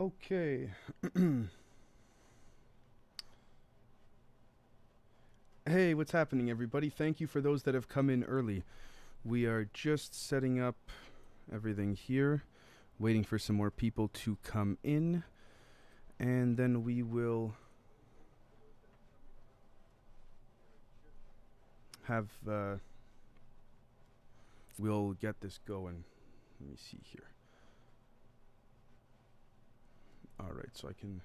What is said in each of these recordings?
Okay. Hey, what's happening, everybody? Thank you for those that have come in early. We are just setting up everything here, waiting for some more people to come in, and then we will have, we'll get this going. Let me see here. Alright, so I can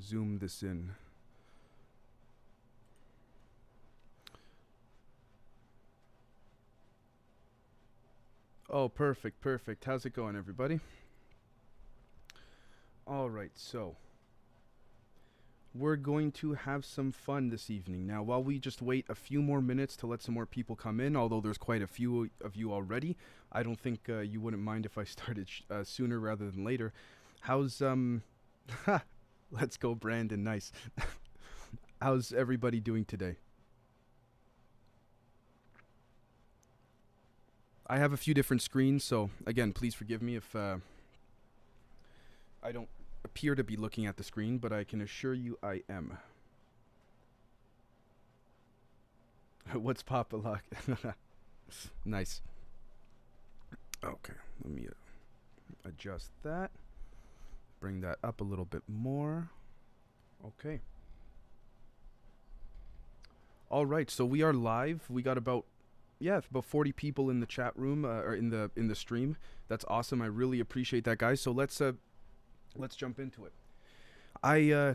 zoom this in. Oh, perfect, perfect. How's it going, everybody? Alright, so we're going to have some fun this evening. Now, while we just wait a few more minutes to let some more people come in, although there's quite a few of you already, I don't think you wouldn't mind if I started sooner rather than later. How's, let's go, Brandon, nice. How's everybody doing today? I have a few different screens, so again, please forgive me if I don't appear to be looking at the screen, but I can assure you I am. What's Papa Lock? Nice. Okay, let me adjust that. Bring that up a little bit more. Okay. All right, so we are live. We got about 40 people in the chat room or in the stream. That's awesome. I really appreciate that, guys. So let's jump into it.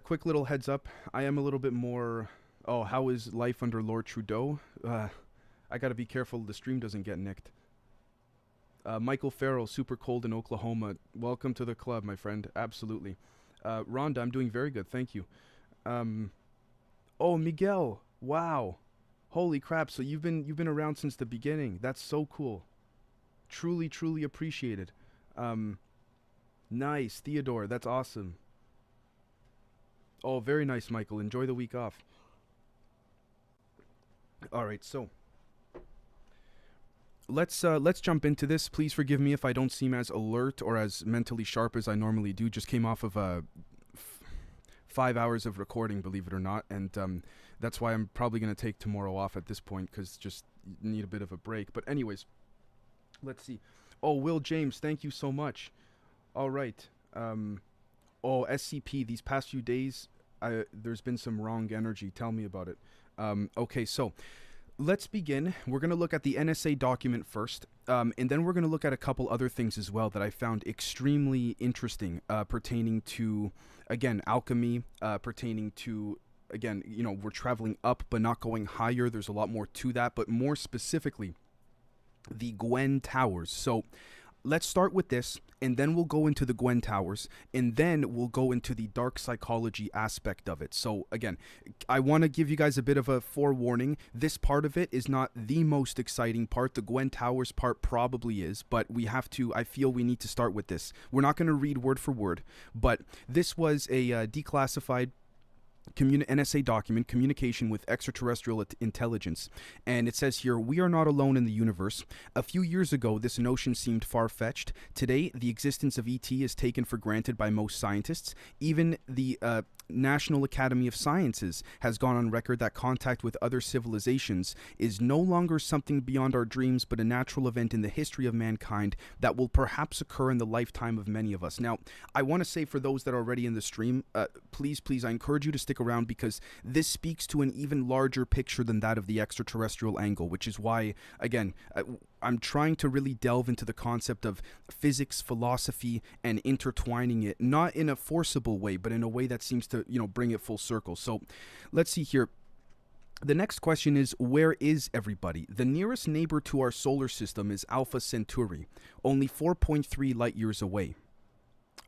Quick little heads up. I am a little bit more. Oh, how is life under Lord Trudeau? I gotta be careful the stream doesn't get nicked. Michael Farrell, super cold in Oklahoma. Welcome to the club, my friend. Absolutely. Rhonda, I'm doing very good. Thank you. Oh, Miguel. Wow. Holy crap. So you've been around since the beginning. That's so cool. Truly, truly appreciated. Nice. Theodore, that's awesome. Oh, very nice, Michael. Enjoy the week off. All right, so let's jump into this. Please forgive me if I don't seem as alert or as mentally sharp as I normally do. Just came off of 5 hours of recording, believe it or not, and that's why I'm probably going to take tomorrow off at this point, because just need a bit of a break. But anyways, let's see. Oh, Will James, thank you so much. All right. Oh, SCP, these past few days, there's been some wrong energy. Tell me about it. Okay, so let's begin. We're going to look at the NSA document first, and then we're going to look at a couple other things as well that I found extremely interesting, pertaining to, again, alchemy, pertaining to, again, you know, we're traveling up but not going higher. There's a lot more to that, but more specifically, the GWEN towers. So let's start with this, and then we'll go into the GWEN towers, and then we'll go into the dark psychology aspect of it. So again, I want to give you guys a bit of a forewarning. This part of it is not the most exciting part. The GWEN towers part probably is, but we have to, I feel we need to start with this. We're not going to read word for word, but this was a declassified NSA document, communication with extraterrestrial intelligence. And it says here, we are not alone in the universe. A few years ago, this notion seemed far-fetched. Today, the existence of ET is taken for granted by most scientists. Even the National Academy of Sciences has gone on record that contact with other civilizations is no longer something beyond our dreams, but a natural event in the history of mankind that will perhaps occur in the lifetime of many of us. Now, I want to say for those that are already in the stream, please, I encourage you to stick around, because this speaks to an even larger picture than that of the extraterrestrial angle, which is why, again, I'm trying to really delve into the concept of physics, philosophy, and intertwining it, not in a forcible way, but in a way that seems to, you know, bring it full circle. So let's see here. The next question is, where is everybody? The nearest neighbor to our solar system is Alpha Centauri, only 4.3 light years away.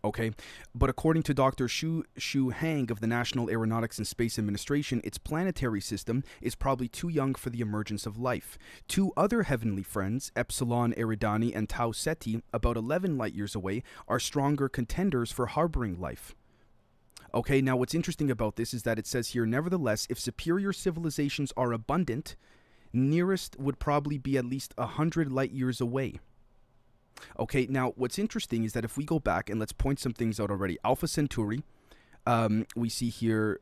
Okay, but according to Dr. Shu Hang of the National Aeronautics and Space Administration, its planetary system is probably too young for the emergence of life. Two other heavenly friends, Epsilon Eridani and Tau Ceti, about 11 light years away, are stronger contenders for harboring life. Okay, now what's interesting about this is that it says here, nevertheless, if superior civilizations are abundant, nearest would probably be at least 100 light years away. Okay, now what's interesting is that if we go back and let's point some things out already. Alpha Centauri, we see here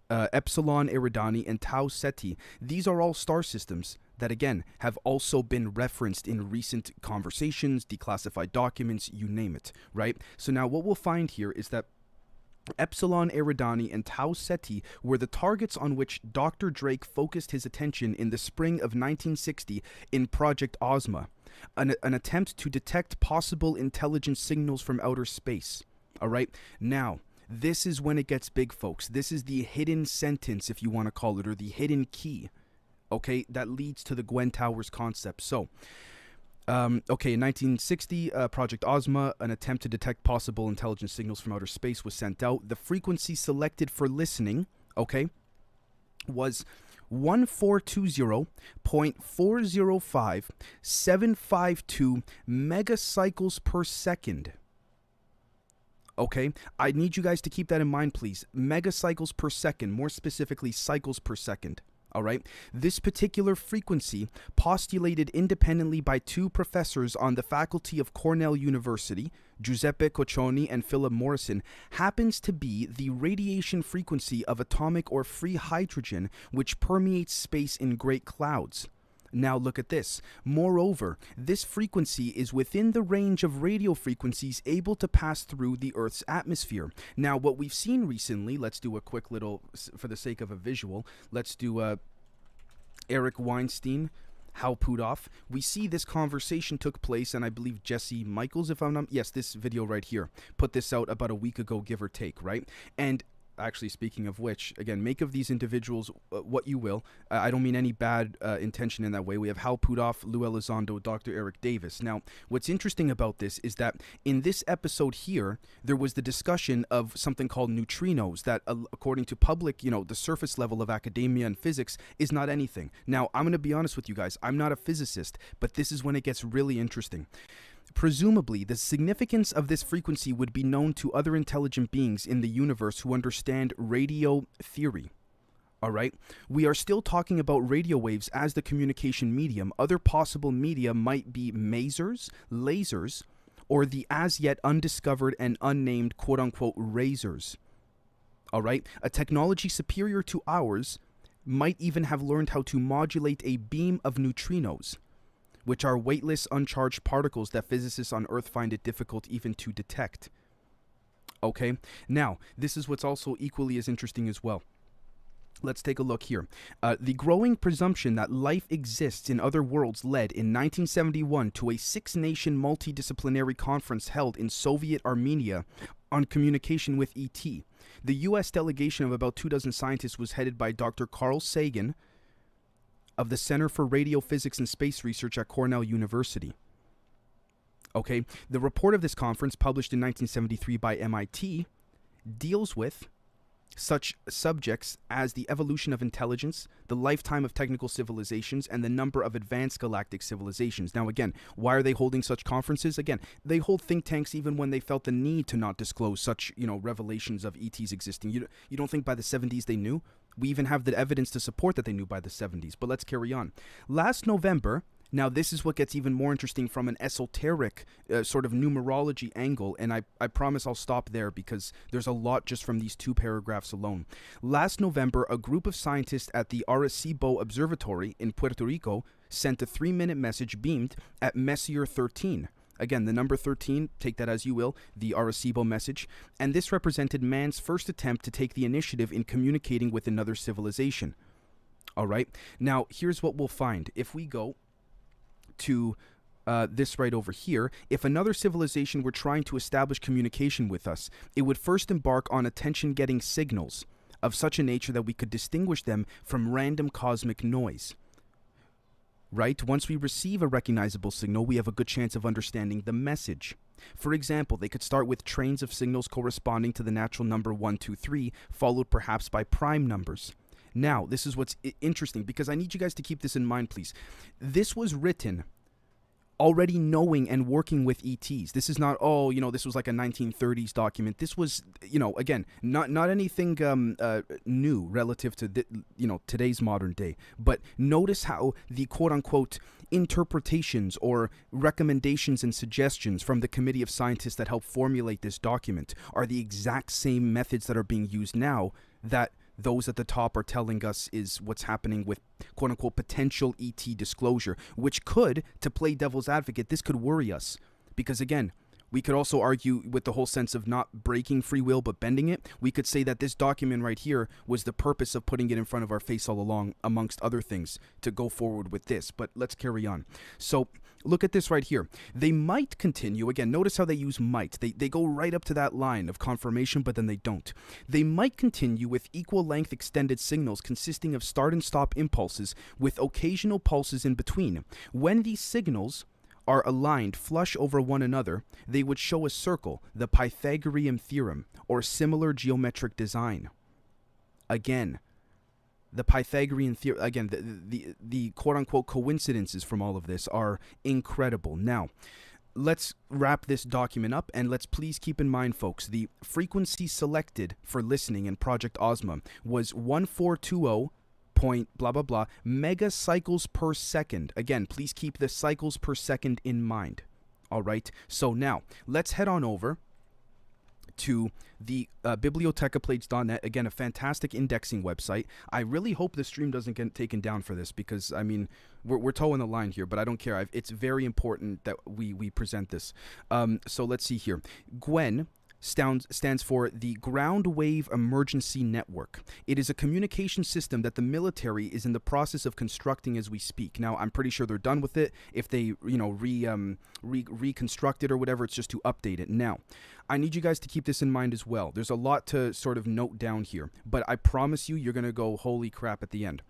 Epsilon Eridani and Tau Ceti. These are all star systems that, again, have also been referenced in recent conversations, declassified documents, you name it, right? So now what we'll find here is that Epsilon Eridani and Tau Ceti were the targets on which Dr. Drake focused his attention in the spring of 1960 in Project Ozma, an attempt to detect possible intelligence signals from outer space. All right? Now, this is when it gets big, folks. This is the hidden sentence, if you want to call it, or the hidden key, okay, that leads to the GWEN Towers concept. So, okay, in 1960, Project Ozma, an attempt to detect possible intelligence signals from outer space, was sent out. The frequency selected for listening, okay, was 1420.405752 megacycles per second. Okay, I need you guys to keep that in mind, please. Megacycles per second, more specifically, cycles per second. All right, this particular frequency, postulated independently by two professors on the faculty of Cornell University, Giuseppe Coccioni and Philip Morrison, happens to be the radiation frequency of atomic or free hydrogen which permeates space in great clouds. Now look at this. Moreover, this frequency is within the range of radio frequencies able to pass through the Earth's atmosphere. Now, what we've seen recently, let's do a quick little, for the sake of a visual, let's do Eric Weinstein, Hal Puthoff. We see this conversation took place, and I believe Jesse Michaels, if I'm not, yes, this video right here, put this out about a week ago, give or take, right? And actually, speaking of which, again, make of these individuals what you will. I don't mean any bad intention in that way. We have Hal Puthoff, Lou Elizondo, Dr. Eric Davis. Now, what's interesting about this is that in this episode here, there was the discussion of something called neutrinos that, according to public, the surface level of academia and physics is not anything. Now, I'm going to be honest with you guys. I'm not a physicist, but this is when it gets really interesting. Presumably, the significance of this frequency would be known to other intelligent beings in the universe who understand radio theory. All right? We are still talking about radio waves as the communication medium. Other possible media might be masers, lasers, or the as yet undiscovered and unnamed quote-unquote razors. All right? A technology superior to ours might even have learned how to modulate a beam of neutrinos, which are weightless, uncharged particles that physicists on Earth find it difficult even to detect. Okay? Now, this is what's also equally as interesting as well. Let's take a look here. The growing presumption that life exists in other worlds led in 1971 to a six-nation multidisciplinary conference held in Soviet Armenia on communication with ET. The U.S. delegation of about 24 scientists was headed by Dr. Carl Sagan of the Center for Radio Physics and Space Research at Cornell University. Okay, the report of this conference, published in 1973 by MIT, deals with such subjects as the evolution of intelligence, the lifetime of technical civilizations, and the number of advanced galactic civilizations. Now again, why are they holding such conferences? Again, they hold think tanks even when they felt the need to not disclose such, revelations of ETs existing. You don't think by the 70s they knew? We even have the evidence to support that they knew by the 70s, but let's carry on. Last November, now this is what gets even more interesting from an esoteric sort of numerology angle, and I promise I'll stop there because there's a lot just from these two paragraphs alone. Last November, a group of scientists at the Arecibo Observatory in Puerto Rico sent a 3-minute message beamed at Messier 13. Again, the number 13, take that as you will, the Arecibo message, and this represented man's first attempt to take the initiative in communicating with another civilization. All right, now here's what we'll find. If we go to this right over here, if another civilization were trying to establish communication with us, it would first embark on attention-getting signals of such a nature that we could distinguish them from random cosmic noise. Right? Once we receive a recognizable signal, we have a good chance of understanding the message. For example, they could start with trains of signals corresponding to the natural number 1, 2, 3, followed perhaps by prime numbers. Now, this is what's interesting, because I need you guys to keep this in mind, please. This was written already knowing and working with ETs. This is not, oh, this was like a 1930s document. This was, again, not anything new relative to today's modern day. But notice how the quote unquote interpretations or recommendations and suggestions from the committee of scientists that helped formulate this document are the exact same methods that are being used now that those at the top are telling us is what's happening with quote-unquote potential ET disclosure, which could, to play devil's advocate, this could worry us. Because again, we could also argue with the whole sense of not breaking free will but bending it. We could say that this document right here was the purpose of putting it in front of our face all along, amongst other things, to go forward with this. But let's carry on. So look at this right here. They might continue. Again, notice how they use might. They go right up to that line of confirmation, but then they don't. They might continue with equal length extended signals consisting of start and stop impulses with occasional pulses in between. When these signals are aligned flush over one another, they would show a circle, the Pythagorean theorem, or similar geometric design. Again, the Pythagorean theorem, again, the quote-unquote coincidences from all of this are incredible. Now, let's wrap this document up, and let's please keep in mind, folks, the frequency selected for listening in Project Ozma was 1420 point blah blah blah megacycles per second. Again, please keep the cycles per second in mind. All right, so now let's head on over to the bibliotecaplates.net. Again, a fantastic indexing website. I really hope the stream doesn't get taken down for this, because I mean we're towing the line here, but I don't care. It's very important that we present this. So let's see here. GWEN stands for the Ground Wave Emergency Network. It is a communication system that the military is in the process of constructing as we speak. Now, I'm pretty sure they're done with it. If they, reconstruct it or whatever, it's just to update it. Now, I need you guys to keep this in mind as well. There's a lot to sort of note down here, but I promise you're going to go, holy crap, at the end.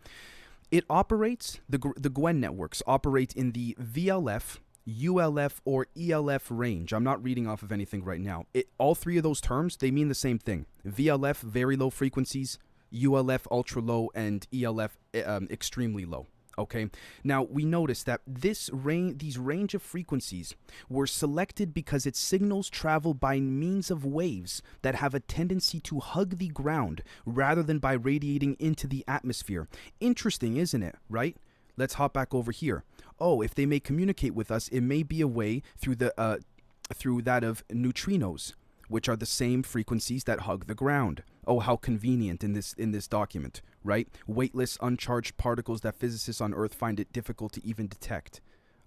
It operates, the GWEN networks operate in the VLF, ULF, or ELF range. I'm not reading off of anything right now. All three of those terms, they mean the same thing. VLF, very low frequencies, ULF, ultra low, and ELF, extremely low. Okay, now we notice that these range of frequencies were selected because its signals travel by means of waves that have a tendency to hug the ground rather than by radiating into the atmosphere. Interesting, isn't it, right? Let's hop back over here. Oh, if they may communicate with us, it may be a way through that of neutrinos, which are the same frequencies that hug the ground. Oh, how convenient in this document, right? Weightless, uncharged particles that physicists on Earth find it difficult to even detect.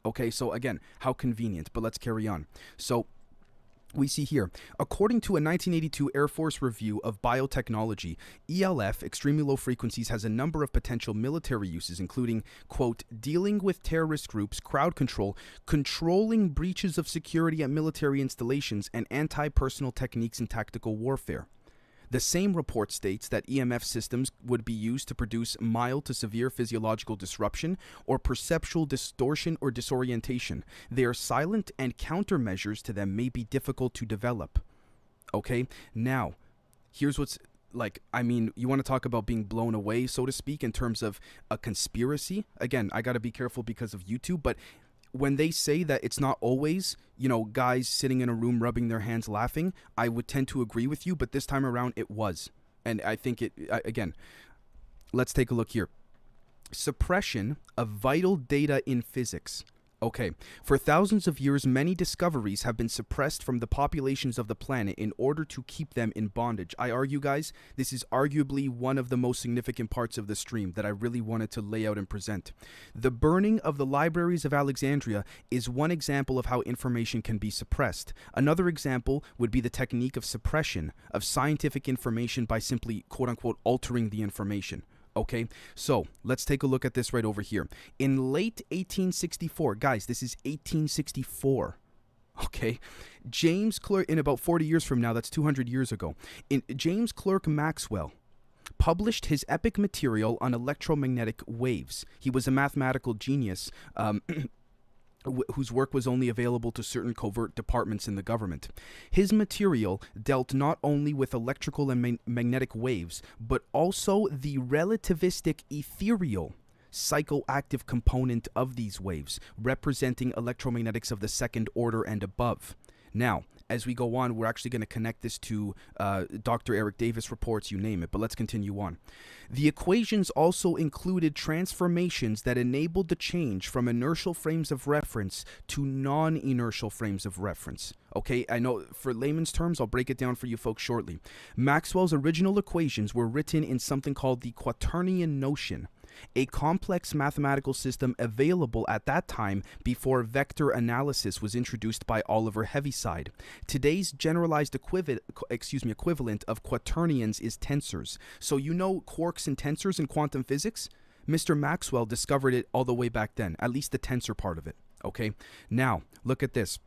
Okay, so again, how convenient, but let's carry on. So we see here, according to a 1982 Air Force review of biotechnology, ELF, extremely low frequencies, has a number of potential military uses, including, quote, dealing with terrorist groups, crowd control, controlling breaches of security at military installations, and anti-personnel techniques in tactical warfare. The same report states that EMF systems would be used to produce mild to severe physiological disruption or perceptual distortion or disorientation. They are silent, and countermeasures to them may be difficult to develop. Okay, now, here's what's like, I mean, you want to talk about being blown away, so to speak, in terms of a conspiracy? Again, I got to be careful because of YouTube, but when they say that it's not always, guys sitting in a room rubbing their hands laughing, I would tend to agree with you, but this time around it was. And I think again, let's take a look here. Suppression of vital data in physics. Okay, for thousands of years, many discoveries have been suppressed from the populations of the planet in order to keep them in bondage. I argue, guys, this is arguably one of the most significant parts of the stream that I really wanted to lay out and present. The burning of the libraries of Alexandria is one example of how information can be suppressed. Another example would be the technique of suppression of scientific information by simply, quote-unquote, altering the information. Okay, so let's take a look at this right over here. In late 1864, guys, this is 1864. Okay, James Clerk, in about 40 years from now, that's 200 years ago, James Clerk Maxwell published his epic material on electromagnetic waves. He was a mathematical genius whose work was only available to certain covert departments in the government. His material dealt not only with electrical and magnetic waves, but also the relativistic ethereal psychoactive component of these waves, representing electromagnetics of the second order and above. Now, as we go on, we're actually going to connect this to Dr. Eric Davis reports, you name it, but let's continue on. The equations also included transformations that enabled the change from inertial frames of reference to non-inertial frames of reference. Okay, I know for layman's terms, I'll break it down for you folks shortly. Maxwell's original equations were written in something called the quaternion notion, a complex mathematical system available at that time before vector analysis was introduced by Oliver Heaviside. Today's generalized equivalent of quaternions is tensors. So you know quarks and tensors in quantum physics? Mr. Maxwell discovered it all the way back then, at least the tensor part of it. Okay, now look at this.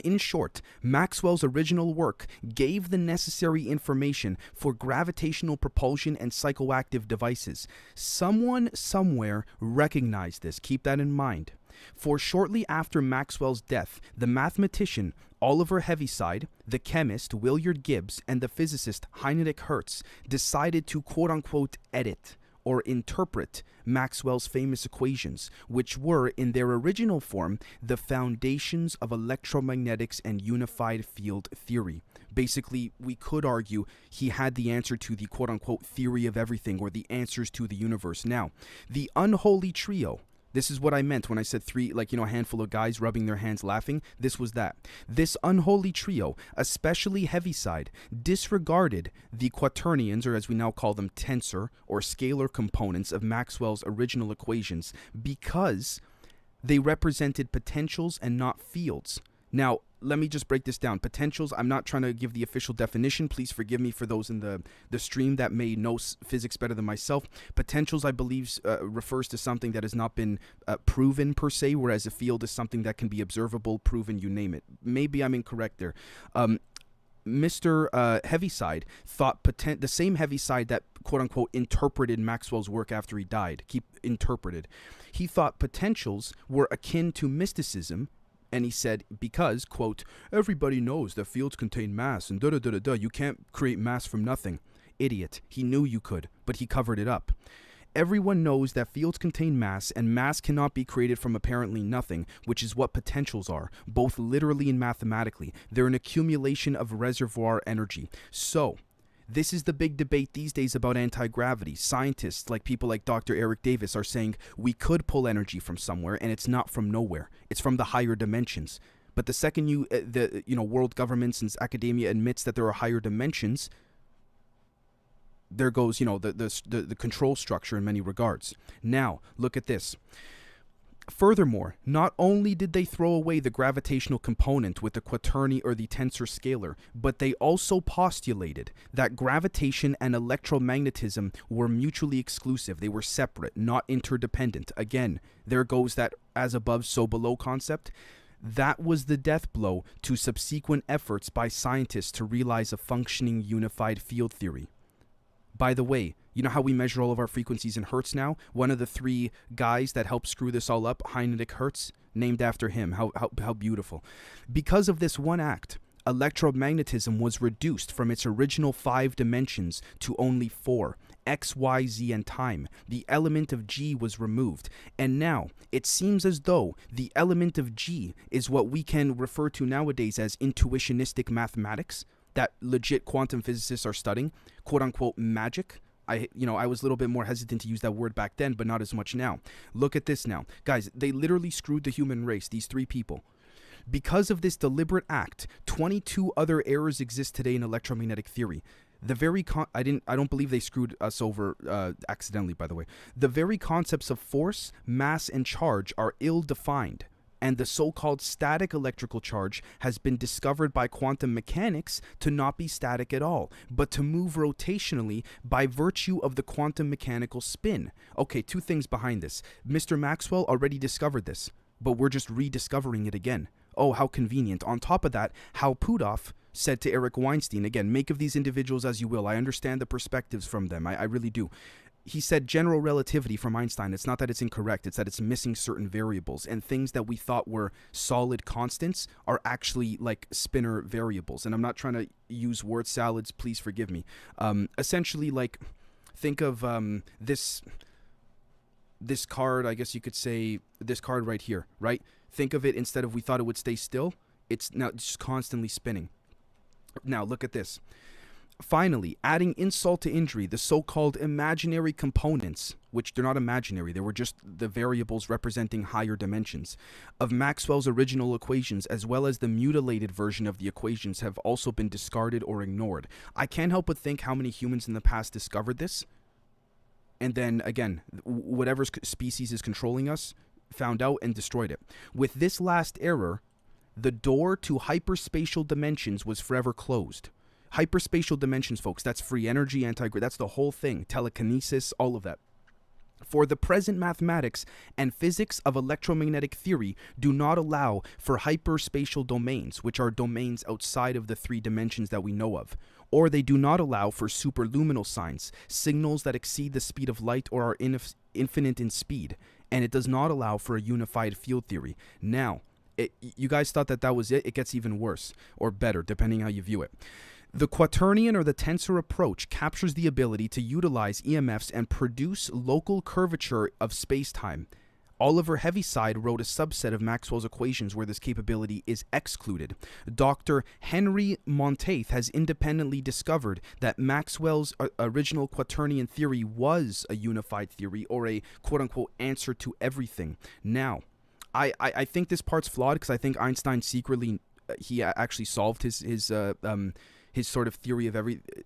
In short, Maxwell's original work gave the necessary information for gravitational propulsion and psychoactive devices. Someone somewhere recognized this. Keep that in mind. For shortly after Maxwell's death, the mathematician Oliver Heaviside, the chemist Willard Gibbs, and the physicist Heinrich Hertz decided to quote-unquote edit or interpret Maxwell's famous equations, which were, in their original form, the foundations of electromagnetics and unified field theory. Basically, we could argue he had the answer to the quote-unquote theory of everything, or the answers to the universe. Now, the unholy trio, this is what I meant when I said three, like, a handful of guys rubbing their hands laughing. This was that. This unholy trio, especially Heaviside, disregarded the quaternions, or as we now call them, tensor or scalar components of Maxwell's original equations, because they represented potentials and not fields. Now, let me just break this down. Potentials, I'm not trying to give the official definition. Please forgive me for those in the stream that may know physics better than myself. Potentials, I believe, refers to something that has not been proven per se, whereas a field is something that can be observable, proven, you name it. Maybe I'm incorrect there. Mr. Heaviside thought the same Heaviside that quote-unquote interpreted Maxwell's work after he died, interpreted. He thought potentials were akin to mysticism. And he said, because, quote, everybody knows that fields contain mass and da-da-da-da-da, you can't create mass from nothing. Idiot. He knew you could, but he covered it up. Everyone knows that fields contain mass, and mass cannot be created from apparently nothing, which is what potentials are, both literally and mathematically. They're an accumulation of reservoir energy. So, this is the big debate these days about anti-gravity. Scientists, like people like Dr. Eric Davis, are saying we could pull energy from somewhere, and it's not from nowhere. It's from the higher dimensions. But the second world governments and academia admits that there are higher dimensions, there goes, the control structure in many regards. Now, look at this. Furthermore, not only did they throw away the gravitational component with the quaterny or the tensor scalar, but they also postulated that gravitation and electromagnetism were mutually exclusive. They were separate, not interdependent. Again, there goes that as above, so below concept. That was the death blow to subsequent efforts by scientists to realize a functioning unified field theory. By the way, you know how we measure all of our frequencies in hertz now? One of the three guys that helped screw this all up, Heinrich Hertz, named after him. How beautiful. Because of this one act, electromagnetism was reduced from its original 5 dimensions to only 4, X, Y, Z, and time. The element of G was removed. And now, it seems as though the element of G is what we can refer to nowadays as intuitionistic mathematics, that legit quantum physicists are studying, quote-unquote magic. I was a little bit more hesitant to use that word back then, but not as much now. Look at this now. Guys, they literally screwed the human race, these 3 people. Because of this deliberate act, 22 other errors exist today in electromagnetic theory. I don't believe they screwed us over accidentally, by the way. The very concepts of force, mass, and charge are ill-defined. And the so-called static electrical charge has been discovered by quantum mechanics to not be static at all, but to move rotationally by virtue of the quantum mechanical spin. Okay, 2 things behind this. Mr. Maxwell already discovered this, but we're just rediscovering it again. Oh, how convenient. On top of that, Hal Puthoff said to Eric Weinstein, again, make of these individuals as you will. I understand the perspectives from them. I really do. He said general relativity from Einstein. It's not that it's incorrect. It's that it's missing certain variables. And things that we thought were solid constants are actually like spinor variables. And I'm not trying to use word salads. Please forgive me. Essentially, like, think of this this card, I guess you could say this card right here, right? Think of it, instead of we thought it would stay still, it's now just constantly spinning. Now look at this. Finally, adding insult to injury, the so-called imaginary components, which they're not imaginary, they were just the variables representing higher dimensions, of Maxwell's original equations, as well as the mutilated version of the equations, have also been discarded or ignored. I can't help but think how many humans in the past discovered this, and then, again, whatever species is controlling us found out and destroyed it. With this last error, the door to hyperspatial dimensions was forever closed. Hyperspatial dimensions, folks, that's free energy, that's the whole thing. Telekinesis, all of that. For the present mathematics and physics of electromagnetic theory do not allow for hyperspatial domains, which are domains outside of the 3 dimensions that we know of. Or they do not allow for superluminal signs, signals that exceed the speed of light or are infinite in speed. And it does not allow for a unified field theory. Now, you guys thought that was it? It gets even worse, or better, depending how you view it. The quaternion or the tensor approach captures the ability to utilize EMFs and produce local curvature of spacetime. Oliver Heaviside wrote a subset of Maxwell's equations where this capability is excluded. Dr. Henry Monteith has independently discovered that Maxwell's original quaternion theory was a unified theory, or a quote-unquote answer to everything. Now, I think this part's flawed, because I think Einstein secretly, he actually solved his sort of theory of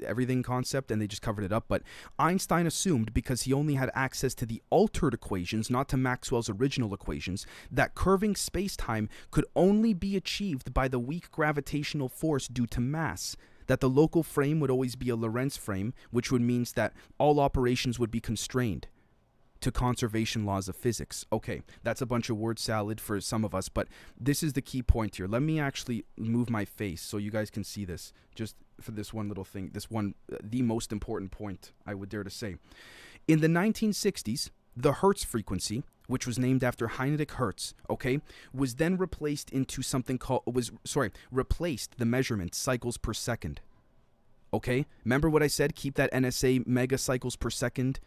everything concept, and they just covered it up. But Einstein assumed, because he only had access to the altered equations, not to Maxwell's original equations, that curving spacetime could only be achieved by the weak gravitational force due to mass, that the local frame would always be a Lorentz frame, which would mean that all operations would be constrained to conservation laws of physics. Okay, that's a bunch of word salad for some of us, but this is the key point here. Let me actually move my face so you guys can see this, just for this one little thing, the most important point, I would dare to say. In the 1960s, the Hertz frequency, which was named after Heinrich Hertz, okay, was then replaced into something called, replaced the measurement cycles per second. Okay, remember what I said? Keep that NSA megacycles per second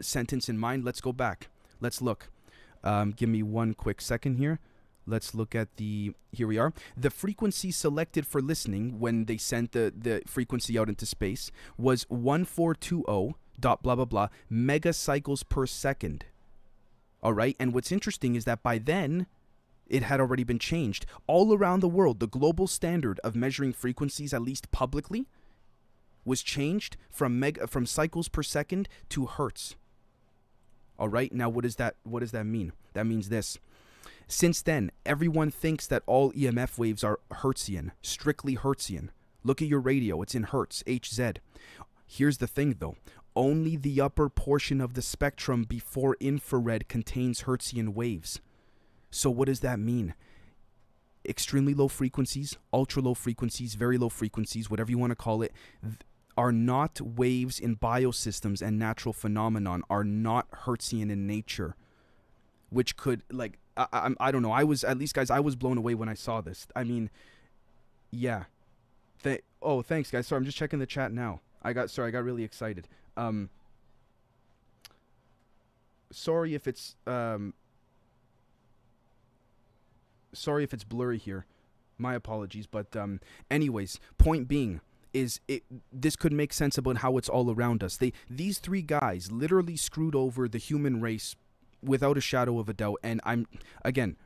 sentence in mind. Let's go back. Let's look. Give me one quick second here. Let's look at here we are. The frequency selected for listening when they sent the frequency out into space was 1420 dot blah blah blah megacycles per second. All right, and what's interesting is that by then it had already been changed. All around the world, the global standard of measuring frequencies, at least publicly, was changed from cycles per second to hertz. All right, now what does that mean? That means this. Since then, everyone thinks that all EMF waves are Hertzian, strictly Hertzian. Look at your radio, it's in hertz, Hz. Here's the thing though, only the upper portion of the spectrum before infrared contains Hertzian waves. So what does that mean? Extremely low frequencies, ultra low frequencies, very low frequencies, whatever you want to call it, are not waves in biosystems, and natural phenomenon are not Hertzian in nature, which could, like, I don't know. I was blown away when I saw this. I mean, yeah. Thanks, guys. Sorry, I'm just checking the chat now. I got really excited. Sorry if it's blurry here. My apologies. But anyways, point being is this could make sense about how it's all around us. These 3 guys literally screwed over the human race without a shadow of a doubt. And I can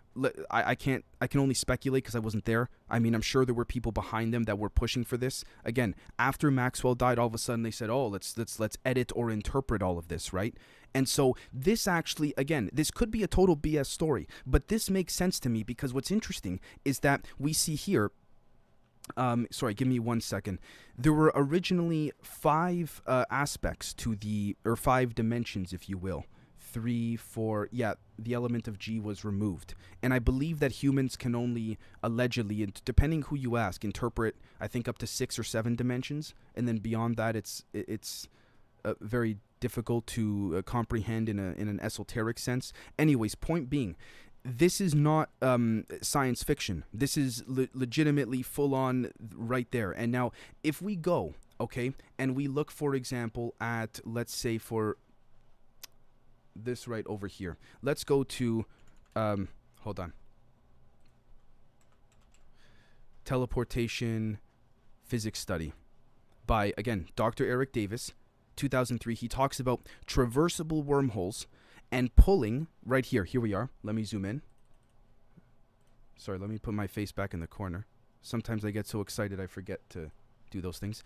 only speculate because I wasn't there. I mean, I'm sure there were people behind them that were pushing for this. Again, after Maxwell died, all of a sudden they said, "Oh, let's edit or interpret all of this," right? And so this actually, again, this could be a total BS story, but this makes sense to me because what's interesting is that we see here. Sorry, give me 1 second. There were originally 5 aspects to 5 dimensions, if you will. 3, 4, yeah, the element of G was removed. And I believe that humans can only, allegedly, depending who you ask, interpret, I think, up to 6 or 7 dimensions. And then beyond that, it's very difficult to comprehend in an esoteric sense. Anyways, point being, this is not science fiction. This is legitimately full on right there. And now, if we go, okay, and we look, for example, at, let's say, for this right over here. Let's go to, hold on. Teleportation Physics Study by, again, Dr. Eric Davis, 2003. He talks about traversable wormholes and pulling, right here. Here we are. Let me zoom in. Sorry, let me put my face back in the corner. Sometimes I get so excited I forget to do those things.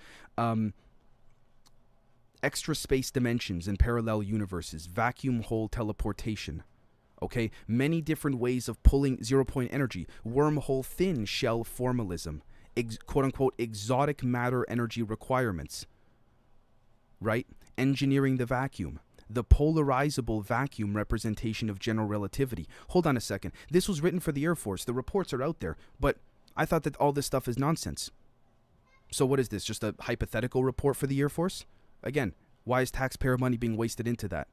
Extra space dimensions and parallel universes, vacuum hole teleportation. Okay, many different ways of pulling zero-point energy, wormhole thin shell formalism, quote-unquote exotic matter energy requirements, right? Engineering the vacuum, the polarizable vacuum representation of general relativity. Hold on a second. This was written for the Air Force. The reports are out there, but I thought that all this stuff is nonsense. So what is this, just a hypothetical report for the Air Force? Again, why is taxpayer money being wasted into that?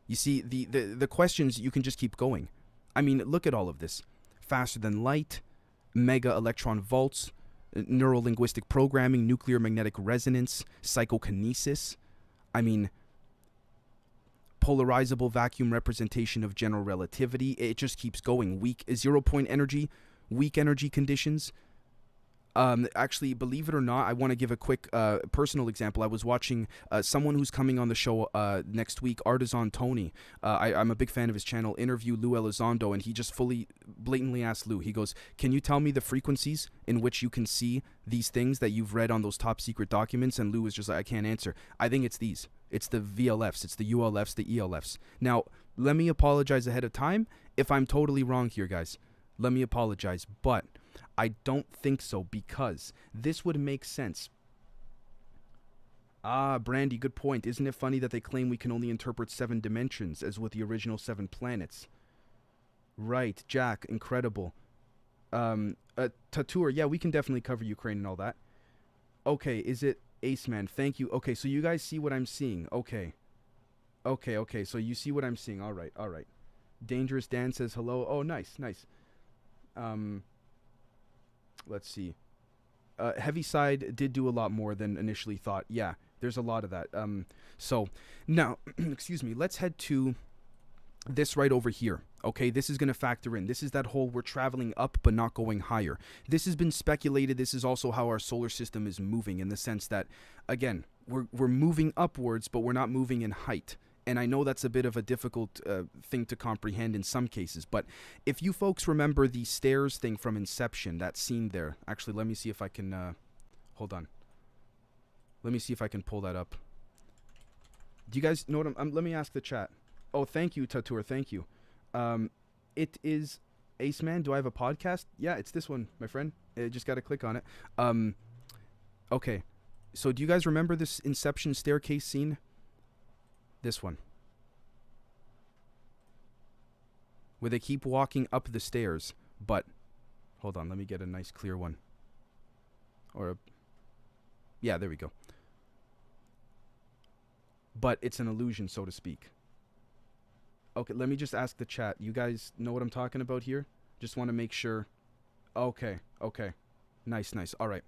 You see, the questions, you can just keep going. I mean, look at all of this. Faster than light, mega electron vaults, neuro-linguistic programming, nuclear magnetic resonance, psychokinesis. I mean, polarizable vacuum representation of general relativity. It just keeps going. Weak zero-point energy, weak energy conditions. Actually, believe it or not, I want to give a quick personal example. I was watching someone who's coming on the show next week, Artisan Tony. I'm a big fan of his channel, interview Lou Elizondo, and he just blatantly asked Lou, he goes, can you tell me the frequencies in which you can see these things that you've read on those top secret documents? And Lou was just like, I can't answer. I think it's these. It's the VLFs, it's the ULFs, the ELFs. Now, let me apologize ahead of time if I'm totally wrong here, guys. Let me apologize, but I don't think so, because this would make sense. Ah, Brandy, good point. Isn't it funny that they claim we can only interpret 7 dimensions, as with the original 7 planets? Right, Jack, incredible. Tatur, yeah, we can definitely cover Ukraine and all that. Okay, is it Ace Man? Thank you. Okay, so you guys see what I'm seeing. Okay, so you see what I'm seeing. All right. Dangerous Dan says hello. Oh, nice. Let's see. Heaviside did do a lot more than initially thought. Yeah, there's a lot of that. So now, excuse me, let's head to this right over here. Okay, this is going to factor in. This is that whole we're traveling up but not going higher. This has been speculated. This is also how our solar system is moving, in the sense that, again, we're moving upwards, but we're not moving in height. And I know that's a bit of a difficult thing to comprehend in some cases. But if you folks remember the stairs thing from Inception, that scene there. Actually, let me see if I can... hold on. Let me see if I can pull that up. Do you guys know what let me ask the chat. Oh, thank you, Tatur. Thank you. It is Ace Man. Do I have a podcast? Yeah, it's this one, my friend. I just got to click on it. Okay. So do you guys remember this Inception staircase scene? This one, where they keep walking up the stairs, but hold on, let me get a nice clear one. Yeah, there we go. But it's an illusion, so to speak. Okay, let me just ask the chat. You guys know what I'm talking about here? Just want to make sure. Okay. Nice. All right.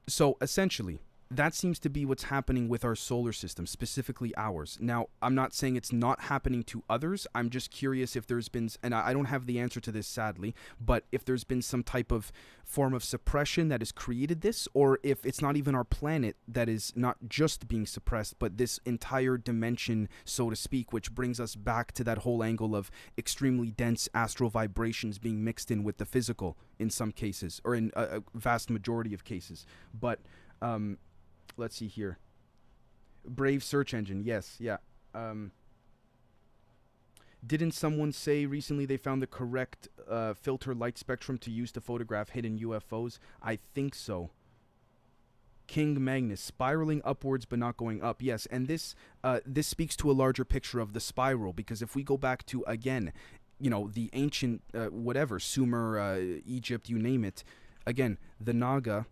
So essentially, that seems to be what's happening with our solar system, specifically ours. Now, I'm not saying it's not happening to others. I'm just curious if there's been, and I don't have the answer to this, sadly, but if there's been some type of form of suppression that has created this, or if it's not even our planet that is not just being suppressed, but this entire dimension, so to speak, which brings us back to that whole angle of extremely dense astral vibrations being mixed in with the physical in some cases, or in a vast majority of cases. But, let's see here. Brave search engine. Yes. Yeah. Didn't someone say recently they found the correct filter light spectrum to use to photograph hidden UFOs? I think so. King Magnus, spiraling upwards but not going up. Yes, and this speaks to a larger picture of the spiral, because if we go back to, again, the ancient Sumer, Egypt, you name it, again, the Naga,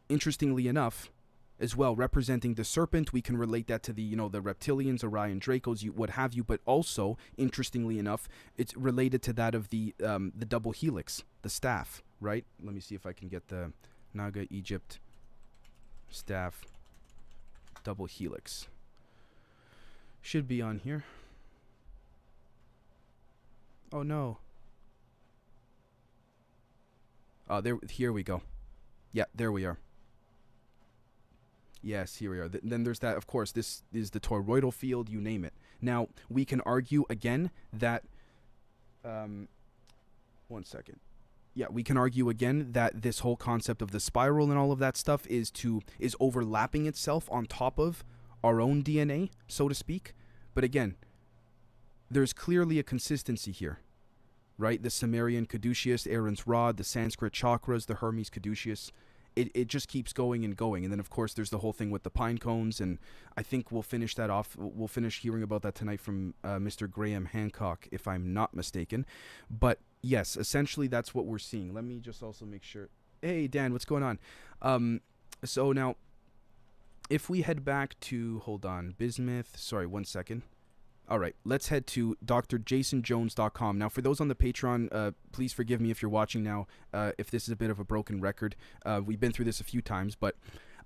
interestingly enough, as well, representing the serpent, we can relate that to the, the reptilians, Orion, Dracos, what have you, but also, interestingly enough, it's related to that of the double helix, the staff, right? Let me see if I can get the Naga Egypt staff double helix. Should be on here. Oh no. Here we go. Yeah, there we are. Yes, here we are. Then there's that, of course, this is the toroidal field, you name it. Now, we can argue again that, one second. Yeah, we can argue again that this whole concept of the spiral and all of that stuff is overlapping itself on top of our own DNA, so to speak. But again, there's clearly a consistency here, right? The Sumerian caduceus, Aaron's rod, the Sanskrit chakras, the Hermes caduceus. It just keeps going and going. And then, of course, there's the whole thing with the pine cones. And I think we'll finish that off. We'll finish hearing about that tonight from Mr. Graham Hancock, if I'm not mistaken. But, yes, essentially that's what we're seeing. Let me just also make sure. Hey, Dan, what's going on? So now, if we head back to, hold on, Bismuth. Sorry, one second. All right, let's head to drjasonjones.com. Now, for those on the Patreon, please forgive me if you're watching now, if this is a bit of a broken record. We've been through this a few times, but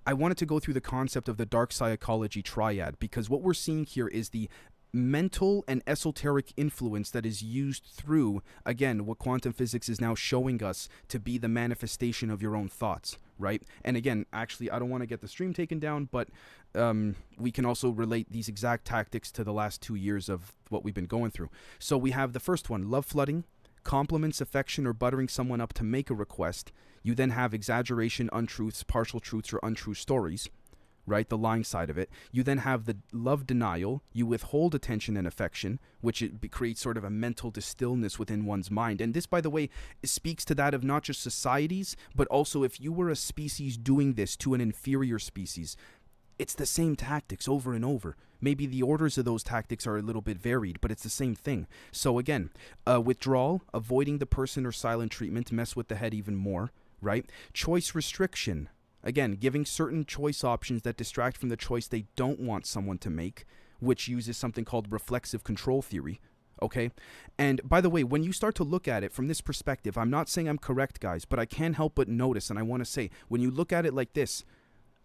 I wanted to go through the concept of the dark psychology triad, because what we're seeing here is the mental and esoteric influence that is used through, again, what quantum physics is now showing us to be the manifestation of your own thoughts, right? And again, actually, I don't want to get the stream taken down, but we can also relate these exact tactics to the last 2 years of what we've been going through. So we have the first one, love flooding, compliments, affection, or buttering someone up to make a request. You then have exaggeration, untruths, partial truths, or untrue stories, right? The lying side of it. You then have the love denial. You withhold attention and affection, which creates sort of a mental distillness within one's mind. And this, by the way, speaks to that of not just societies, but also if you were a species doing this to an inferior species, it's the same tactics over and over. Maybe the orders of those tactics are a little bit varied, but it's the same thing. So again, withdrawal, avoiding the person or silent treatment, mess with the head even more, right? Choice restriction. Again, giving certain choice options that distract from the choice they don't want someone to make, which uses something called reflexive control theory, okay? And by the way, when you start to look at it from this perspective, I'm not saying I'm correct, guys, but I can't help but notice, and I want to say, when you look at it like this,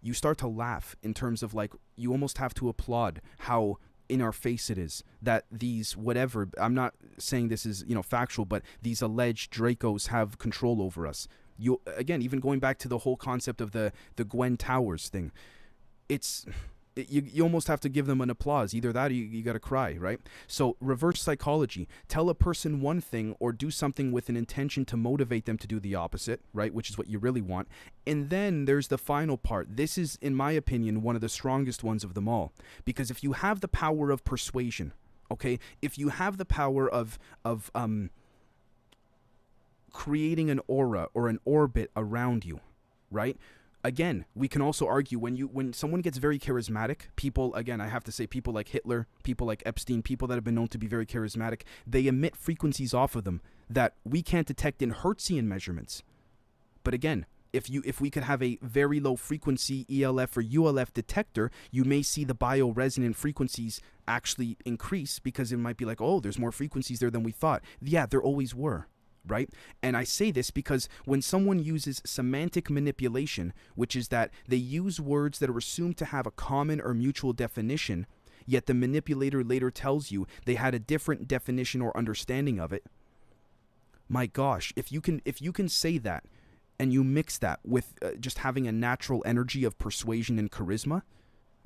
you start to laugh in terms of, like, you almost have to applaud how in our face it is that these whatever, I'm not saying this is, factual, but these alleged Dracos have control over us. You again, even going back to the whole concept of the GWEN towers thing, you almost have to give them an applause. Either that or you got to cry, right? So reverse psychology. Tell a person one thing or do something with an intention to motivate them to do the opposite, right? Which is what you really want. And then there's the final part. This is, in my opinion, one of the strongest ones of them all. Because if you have the power of persuasion, okay? If you have the power of creating an aura or an orbit around you, right? Again, we can also argue when someone gets very charismatic, people, again, I have to say, people like Hitler, people like Epstein, people that have been known to be very charismatic, they emit frequencies off of them that we can't detect in Hertzian measurements. But again, if we could have a very low frequency ELF or ULF detector, you may see the bioresonant frequencies actually increase, because it might be like, oh, there's more frequencies there than we thought. Yeah, there always were. Right? And I say this because when someone uses semantic manipulation, which is that they use words that are assumed to have a common or mutual definition, yet the manipulator later tells you they had a different definition or understanding of it. My gosh, if you can say that and you mix that with just having a natural energy of persuasion and charisma,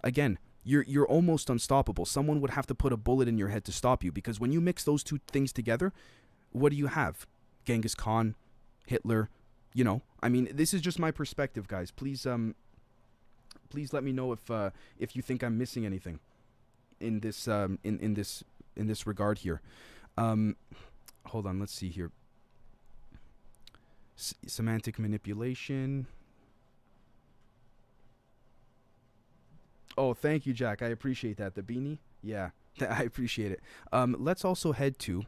again, you're almost unstoppable. Someone would have to put a bullet in your head to stop you, because when you mix those two things together, what do you have? Genghis Khan, Hitler, I mean, this is just my perspective, guys. Please let me know if you think I'm missing anything in this in this regard here. Hold on, let's see here. Semantic manipulation. Oh, thank you, Jack. I appreciate that. The beanie, yeah, I appreciate it. Let's also head to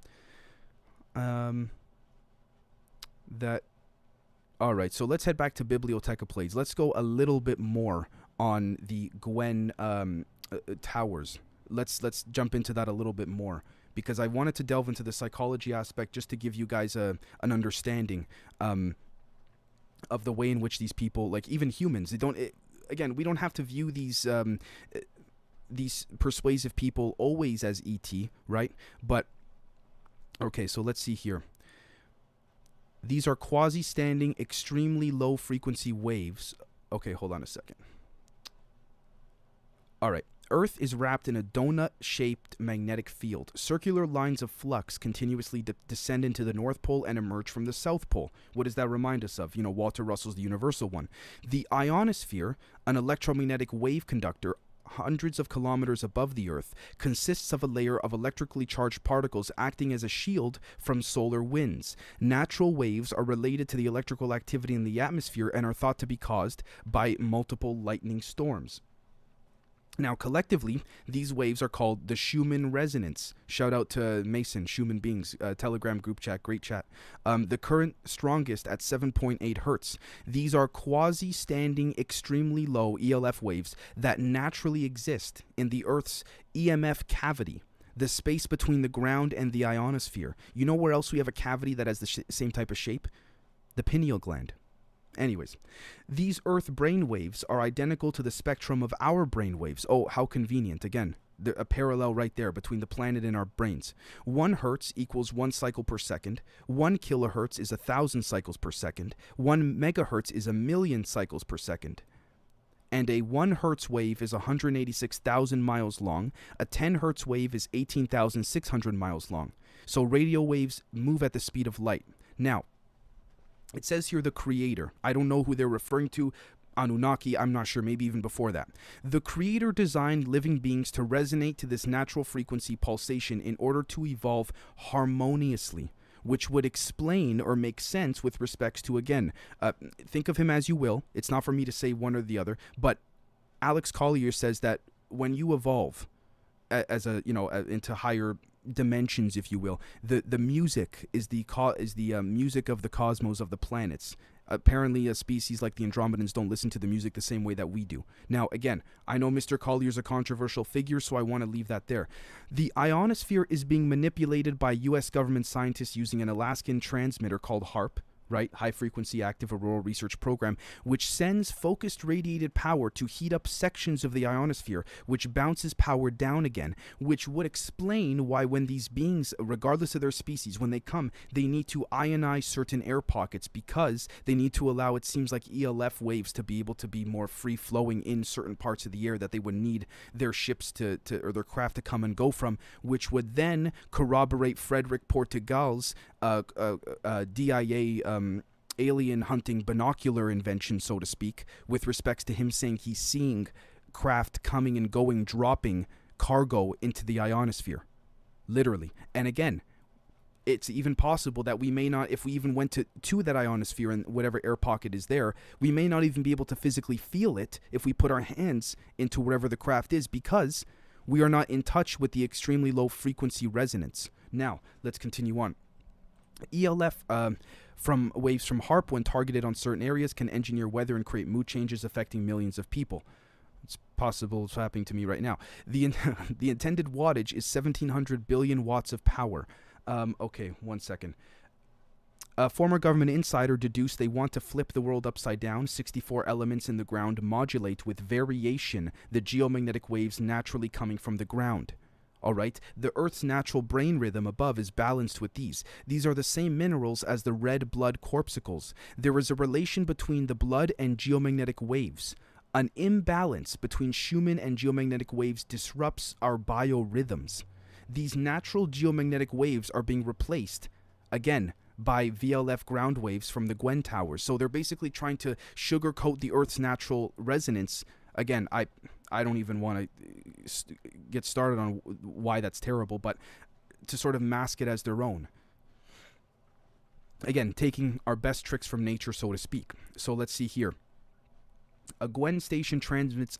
that. All right, so let's head back to Bibliotheca Plays. Let's go a little bit more on the GWEN towers. Let's jump into that a little bit more, because I wanted to delve into the psychology aspect just to give you guys an understanding of the way in which these people, like even humans, again, we don't have to view these these persuasive people always as ET, right? But, okay, so let's see here. These are quasi-standing, extremely low frequency waves. Okay, hold on a second. All right. Earth is wrapped in a donut-shaped magnetic field. Circular lines of flux continuously descend into the North Pole and emerge from the South Pole. What does that remind us of? You know, Walter Russell's The Universal One. The ionosphere, an electromagnetic wave conductor hundreds of kilometers above the Earth, consists of a layer of electrically charged particles acting as a shield from solar winds. Natural waves are related to the electrical activity in the atmosphere and are thought to be caused by multiple lightning storms. Now, collectively, these waves are called the Schumann Resonance. Shout out to Mason, Schumann Beings, Telegram group chat, great chat. The current strongest at 7.8 hertz. These are quasi-standing, extremely low ELF waves that naturally exist in the Earth's EMF cavity, the space between the ground and the ionosphere. You know where else we have a cavity that has the same type of shape? The pineal gland. Anyways, these Earth brainwaves are identical to the spectrum of our brainwaves. Oh, how convenient. Again, a parallel right there between the planet and our brains. 1 hertz equals 1 cycle per second. 1 kilohertz is 1,000 cycles per second. 1 megahertz is 1,000,000 cycles per second. And a 1 hertz wave is 186,000 miles long. A 10 hertz wave is 18,600 miles long. So radio waves move at the speed of light. Now, it says here the creator. I don't know who they're referring to. Anunnaki, I'm not sure, maybe even before that. The creator designed living beings to resonate to this natural frequency pulsation in order to evolve harmoniously, which would explain or make sense with respects to, again, think of him as you will. It's not for me to say one or the other, but Alex Collier says that when you evolve as a, into higher dimensions, if you will, the music is the music of the cosmos, of the planets. Apparently a species like the Andromedans don't listen to the music the same way that we do. Now, again, I know Mr. Collier's a controversial figure, so I want to leave that there. The ionosphere is being manipulated by U.S. government scientists using an Alaskan transmitter called HAARP, right? High Frequency Active Auroral Research Program, which sends focused radiated power to heat up sections of the ionosphere, which bounces power down again, which would explain why when these beings, regardless of their species, when they come, they need to ionize certain air pockets because they need to allow, it seems like, ELF waves to be able to be more free-flowing in certain parts of the air that they would need their ships or their craft to come and go from, which would then corroborate Frederick Portugal's DIA alien hunting binocular invention, so to speak, with respects to him saying he's seeing craft coming and going, dropping cargo into the ionosphere, literally. And again, it's even possible that we may not, if we even went to that ionosphere and whatever air pocket is there, we may not even be able to physically feel it if we put our hands into wherever the craft is, because we are not in touch with the extremely low frequency resonance. Now, let's continue on. ELF from waves from HAARP, when targeted on certain areas, can engineer weather and create mood changes affecting millions of people. It's possible it's happening to me right now. The intended wattage is 1,700 billion watts of power. Okay, 1 second. A former government insider deduced they want to flip the world upside down. 64 elements in the ground modulate with variation the geomagnetic waves naturally coming from the ground. All right, the Earth's natural brain rhythm above is balanced with these. These are the same minerals as the red blood corpuscles. There is a relation between the blood and geomagnetic waves. An imbalance between Schumann and geomagnetic waves disrupts our biorhythms. These natural geomagnetic waves are being replaced, again, by VLF ground waves from the GWEN towers. So they're basically trying to sugarcoat the Earth's natural resonance. Again, I don't even want to get started on why that's terrible, but to sort of mask it as their own. Again, taking our best tricks from nature, so to speak. So let's see here. A GWEN station transmits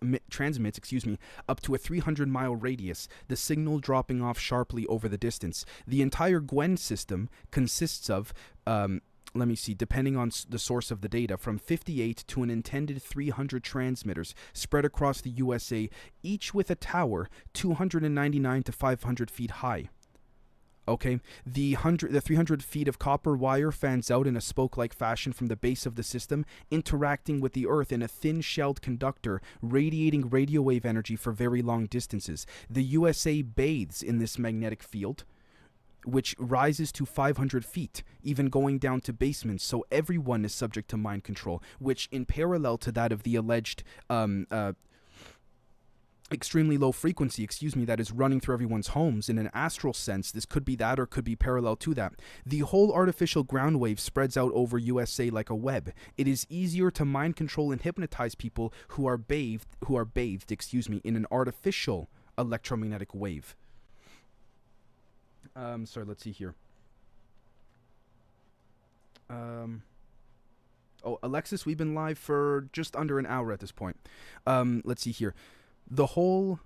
up to a 300-mile radius, the signal dropping off sharply over the distance. The entire GWEN system consists of, let me see, depending on the source of the data, from 58 to an intended 300 transmitters spread across the USA, each with a tower 299 to 500 feet high. Okay, the 300 feet of copper wire fans out in a spoke-like fashion from the base of the system, interacting with the Earth in a thin-shelled conductor, radiating radio wave energy for very long distances. The USA bathes in this magnetic field, which rises to 500 feet, even going down to basements, so everyone is subject to mind control, which, in parallel to that of the alleged extremely low frequency, that is running through everyone's homes in an astral sense. This could be that or could be parallel to that. The whole artificial ground wave spreads out over USA like a web. It is easier to mind control and hypnotize people who are bathed in an artificial electromagnetic wave. Sorry, let's see here. Alexis, we've been live for just under an hour at this point. Let's see here. The whole,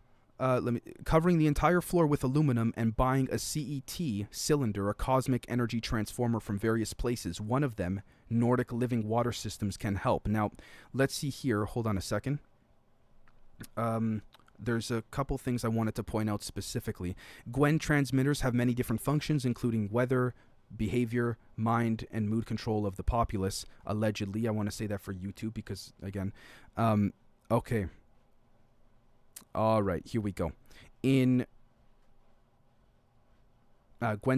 covering the entire floor with aluminum and buying a CET cylinder, a cosmic energy transformer from various places. One of them, Nordic Living Water Systems, can help. Now, let's see here. Hold on a second. There's a couple things I wanted to point out specifically. GWEN transmitters have many different functions, including weather, behavior, mind, and mood control of the populace, allegedly. I want to say that for YouTube because, again, okay. All right, here we go. GWEN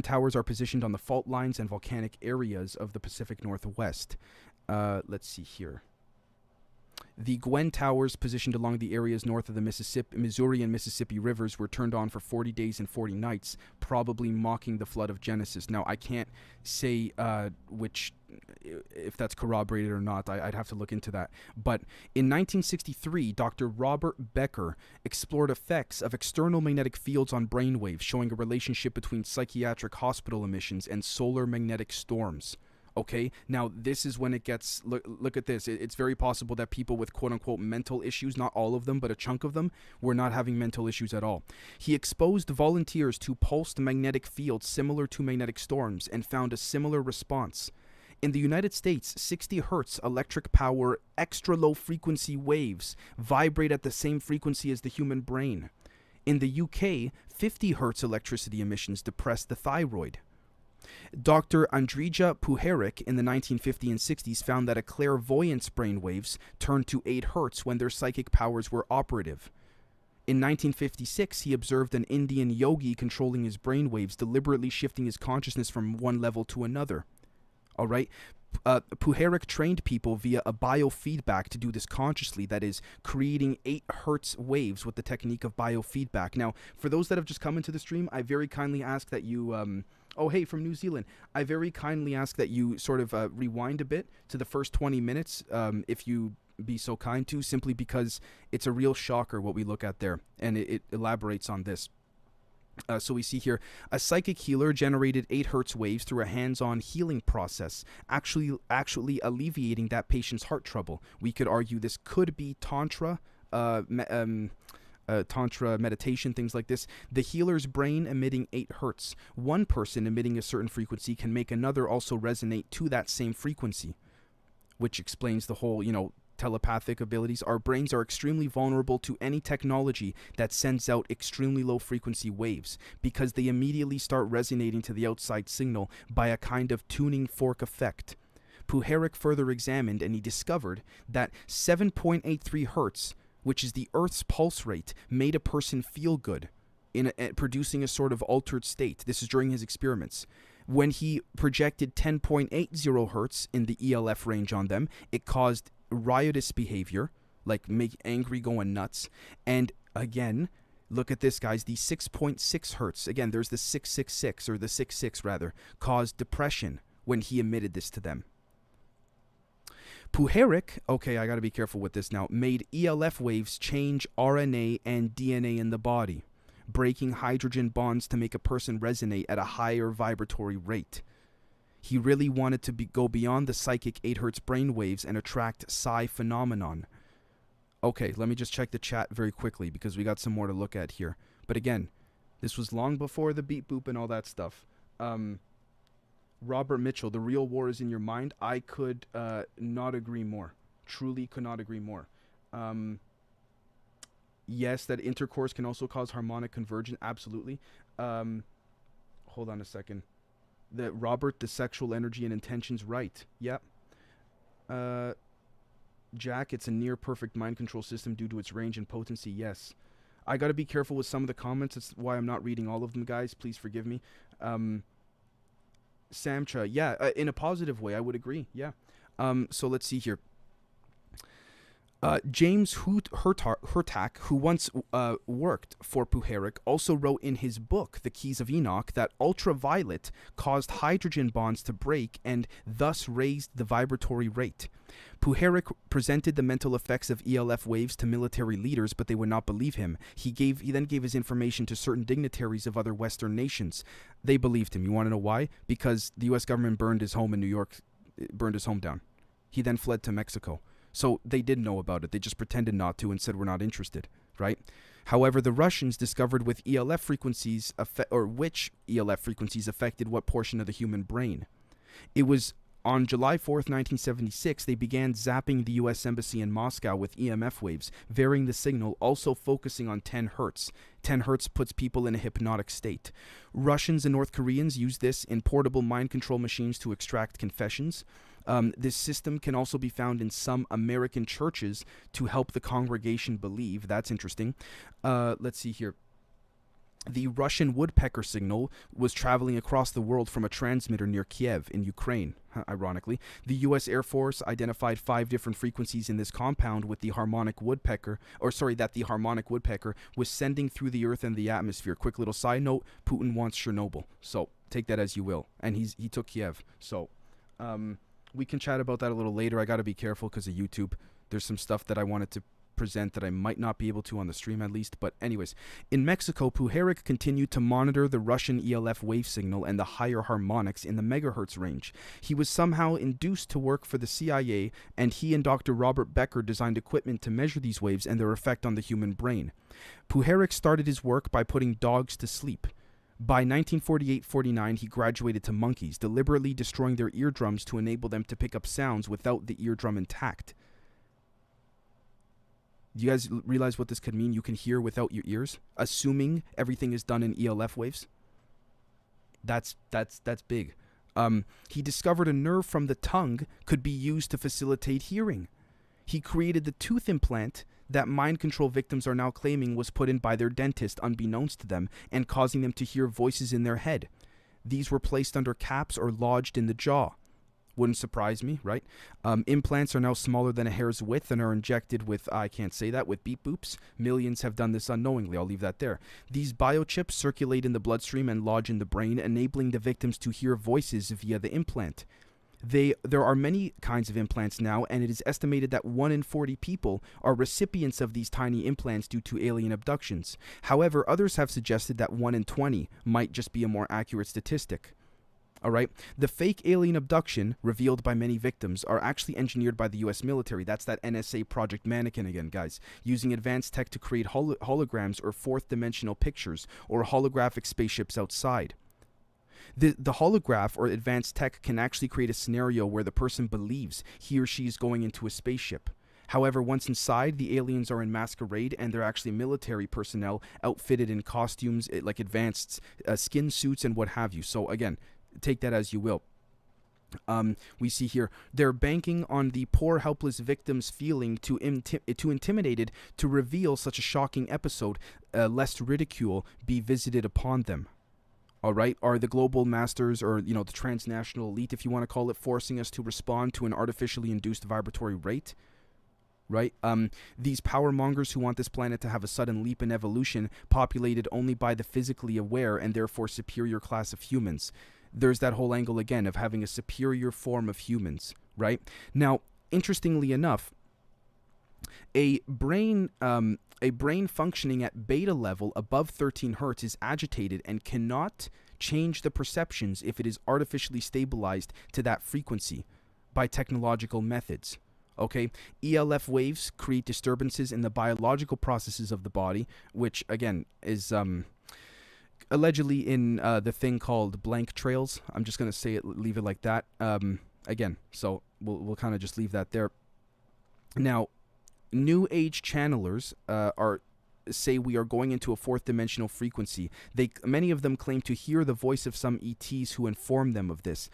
towers are positioned on the fault lines and volcanic areas of the Pacific Northwest. Let's see here. The GWEN towers positioned along the areas north of the Missouri and Mississippi rivers were turned on for 40 days and 40 nights, probably mocking the flood of Genesis. Now, I can't say if that's corroborated or not. I'd have to look into that. But in 1963, Dr. Robert Becker explored effects of external magnetic fields on brainwaves, showing a relationship between psychiatric hospital admissions and solar magnetic storms. Okay, now this is when it gets, look at this. It's very possible that people with quote-unquote mental issues, not all of them, but a chunk of them, were not having mental issues at all. He exposed volunteers to pulsed magnetic fields similar to magnetic storms and found a similar response. In the United States, 60 hertz electric power extra low frequency waves vibrate at the same frequency as the human brain. In the UK, 50 hertz electricity emissions depress the thyroid. Dr. Andrija Puharic in the 1950s and 60s found that a clairvoyant's brainwaves turned to 8 hertz when their psychic powers were operative. In 1956, he observed an Indian yogi controlling his brainwaves, deliberately shifting his consciousness from one level to another. All right. Puharic trained people via a biofeedback to do this consciously, that is, creating 8 hertz waves with the technique of biofeedback. Now, for those that have just come into the stream, I very kindly ask that you... oh, hey, from New Zealand. I very kindly ask that you sort of rewind a bit to the first 20 minutes, if you be so kind to, simply because it's a real shocker what we look at there, and it elaborates on this. So we see here, a psychic healer generated 8 hertz waves through a hands-on healing process, actually alleviating that patient's heart trouble. We could argue this could be Tantra, Tantra meditation, things like this. The healer's brain emitting 8 hertz. One person emitting a certain frequency can make another also resonate to that same frequency, which explains the whole, telepathic abilities. Our brains are extremely vulnerable to any technology that sends out extremely low frequency waves because they immediately start resonating to the outside signal by a kind of tuning fork effect. Puharic further examined and he discovered that 7.83 hertz, which is the Earth's pulse rate, made a person feel good, producing a sort of altered state. This is during his experiments. When he projected 10.80 hertz in the ELF range on them, it caused riotous behavior, like make angry, going nuts. And again, look at this, guys, the 6.6 hertz, again, there's the 666, or the 66 rather, caused depression when he emitted this to them. Puharic, okay, I gotta be careful with this now, made ELF waves change RNA and DNA in the body, breaking hydrogen bonds to make a person resonate at a higher vibratory rate. He really wanted to go beyond the psychic 8 hertz brain waves and attract psi phenomenon. Okay, let me just check the chat very quickly because we got some more to look at here. But again, this was long before the beep boop and all that stuff. Robert Mitchell, the real war is in your mind. I could not agree more. Truly could not agree more. Yes, that intercourse can also cause harmonic convergence. Absolutely. hold on a second. The Robert, the sexual energy and intentions, right? Yep. Jack, it's a near perfect mind control system due to its range and potency. Yes. I got to be careful with some of the comments. That's why I'm not reading all of them, guys. Please forgive me. Samcha, yeah, in a positive way, I would agree. Yeah. So let's see here. James Hurtak, who once worked for Puharich, also wrote in his book, The Keys of Enoch, that ultraviolet caused hydrogen bonds to break and thus raised the vibratory rate. Puharich presented the mental effects of ELF waves to military leaders, but they would not believe him. He then gave his information to certain dignitaries of other Western nations. They believed him. You want to know why? Because the U.S. government burned his home in New York, burned his home down. He then fled to Mexico. So they did know about it. They just pretended not to and said we're not interested, right? However, the Russians discovered which ELF frequencies affected what portion of the human brain. It was on July 4th, 1976, they began zapping the U.S. Embassy in Moscow with EMF waves, varying the signal, also focusing on 10 hertz. 10 hertz puts people in a hypnotic state. Russians and North Koreans use this in portable mind control machines to extract confessions. This system can also be found in some American churches to help the congregation believe. That's interesting. Let's see here. The Russian woodpecker signal was traveling across the world from a transmitter near Kiev in Ukraine, ironically. The U.S. Air Force identified 5 different frequencies in this compound with the harmonic woodpecker, that the harmonic woodpecker was sending through the Earth and the atmosphere. Quick little side note, Putin wants Chernobyl. So take that as you will. And he took Kiev. So we can chat about that a little later. I got to be careful because of YouTube. There's some stuff that I wanted to present that I might not be able to on the stream at least. But anyways, in Mexico, Puharich continued to monitor the Russian ELF wave signal and the higher harmonics in the megahertz range. He was somehow induced to work for the CIA, and he and Dr. Robert Becker designed equipment to measure these waves and their effect on the human brain. Puharich started his work by putting dogs to sleep. By 1948-49, he graduated to monkeys, deliberately destroying their eardrums to enable them to pick up sounds without the eardrum intact. Do you guys realize what this could mean? You can hear without your ears, assuming everything is done in ELF waves. That's big. He discovered a nerve from the tongue could be used to facilitate hearing. He created the tooth implant that mind control victims are now claiming was put in by their dentist unbeknownst to them and causing them to hear voices in their head. These were placed under caps or lodged in the jaw. Wouldn't surprise me, right? Implants are now smaller than a hair's width and are injected with, with beep boops. Millions have done this unknowingly. I'll leave that there. These biochips circulate in the bloodstream and lodge in the brain, enabling the victims to hear voices via the implant. There are many kinds of implants now, and it is estimated that 1 in 40 people are recipients of these tiny implants due to alien abductions. However, others have suggested that 1 in 20 might just be a more accurate statistic. All right. The fake alien abduction revealed by many victims are actually engineered by the U.S. military. That's that NSA Project Mannequin again, guys. Using advanced tech to create holograms or fourth-dimensional pictures or holographic spaceships outside. The holograph or advanced tech can actually create a scenario where the person believes he or she is going into a spaceship. However, once inside, the aliens are in masquerade and they're actually military personnel outfitted in costumes like advanced skin suits and what have you. So again, take that as you will. We see here they're banking on the poor, helpless victim's feeling too intimidated to reveal such a shocking episode, lest ridicule be visited upon them. All right, are the global masters, or the transnational elite, if you want to call it, forcing us to respond to an artificially induced vibratory rate? Right? These power mongers who want this planet to have a sudden leap in evolution, populated only by the physically aware and therefore superior class of humans. There's that whole angle again of having a superior form of humans, right? Now, interestingly enough, a brain functioning at beta level above 13 hertz is agitated and cannot change the perceptions if it is artificially stabilized to that frequency by technological methods. Okay, ELF waves create disturbances in the biological processes of the body, which again is allegedly in the thing called blank trails. I'm just gonna leave it like that. Again, so we'll kind of just leave that there. Now, New Age channelers are say we are going into a fourth dimensional frequency. Many of them claim to hear the voice of some ETs who inform them of this.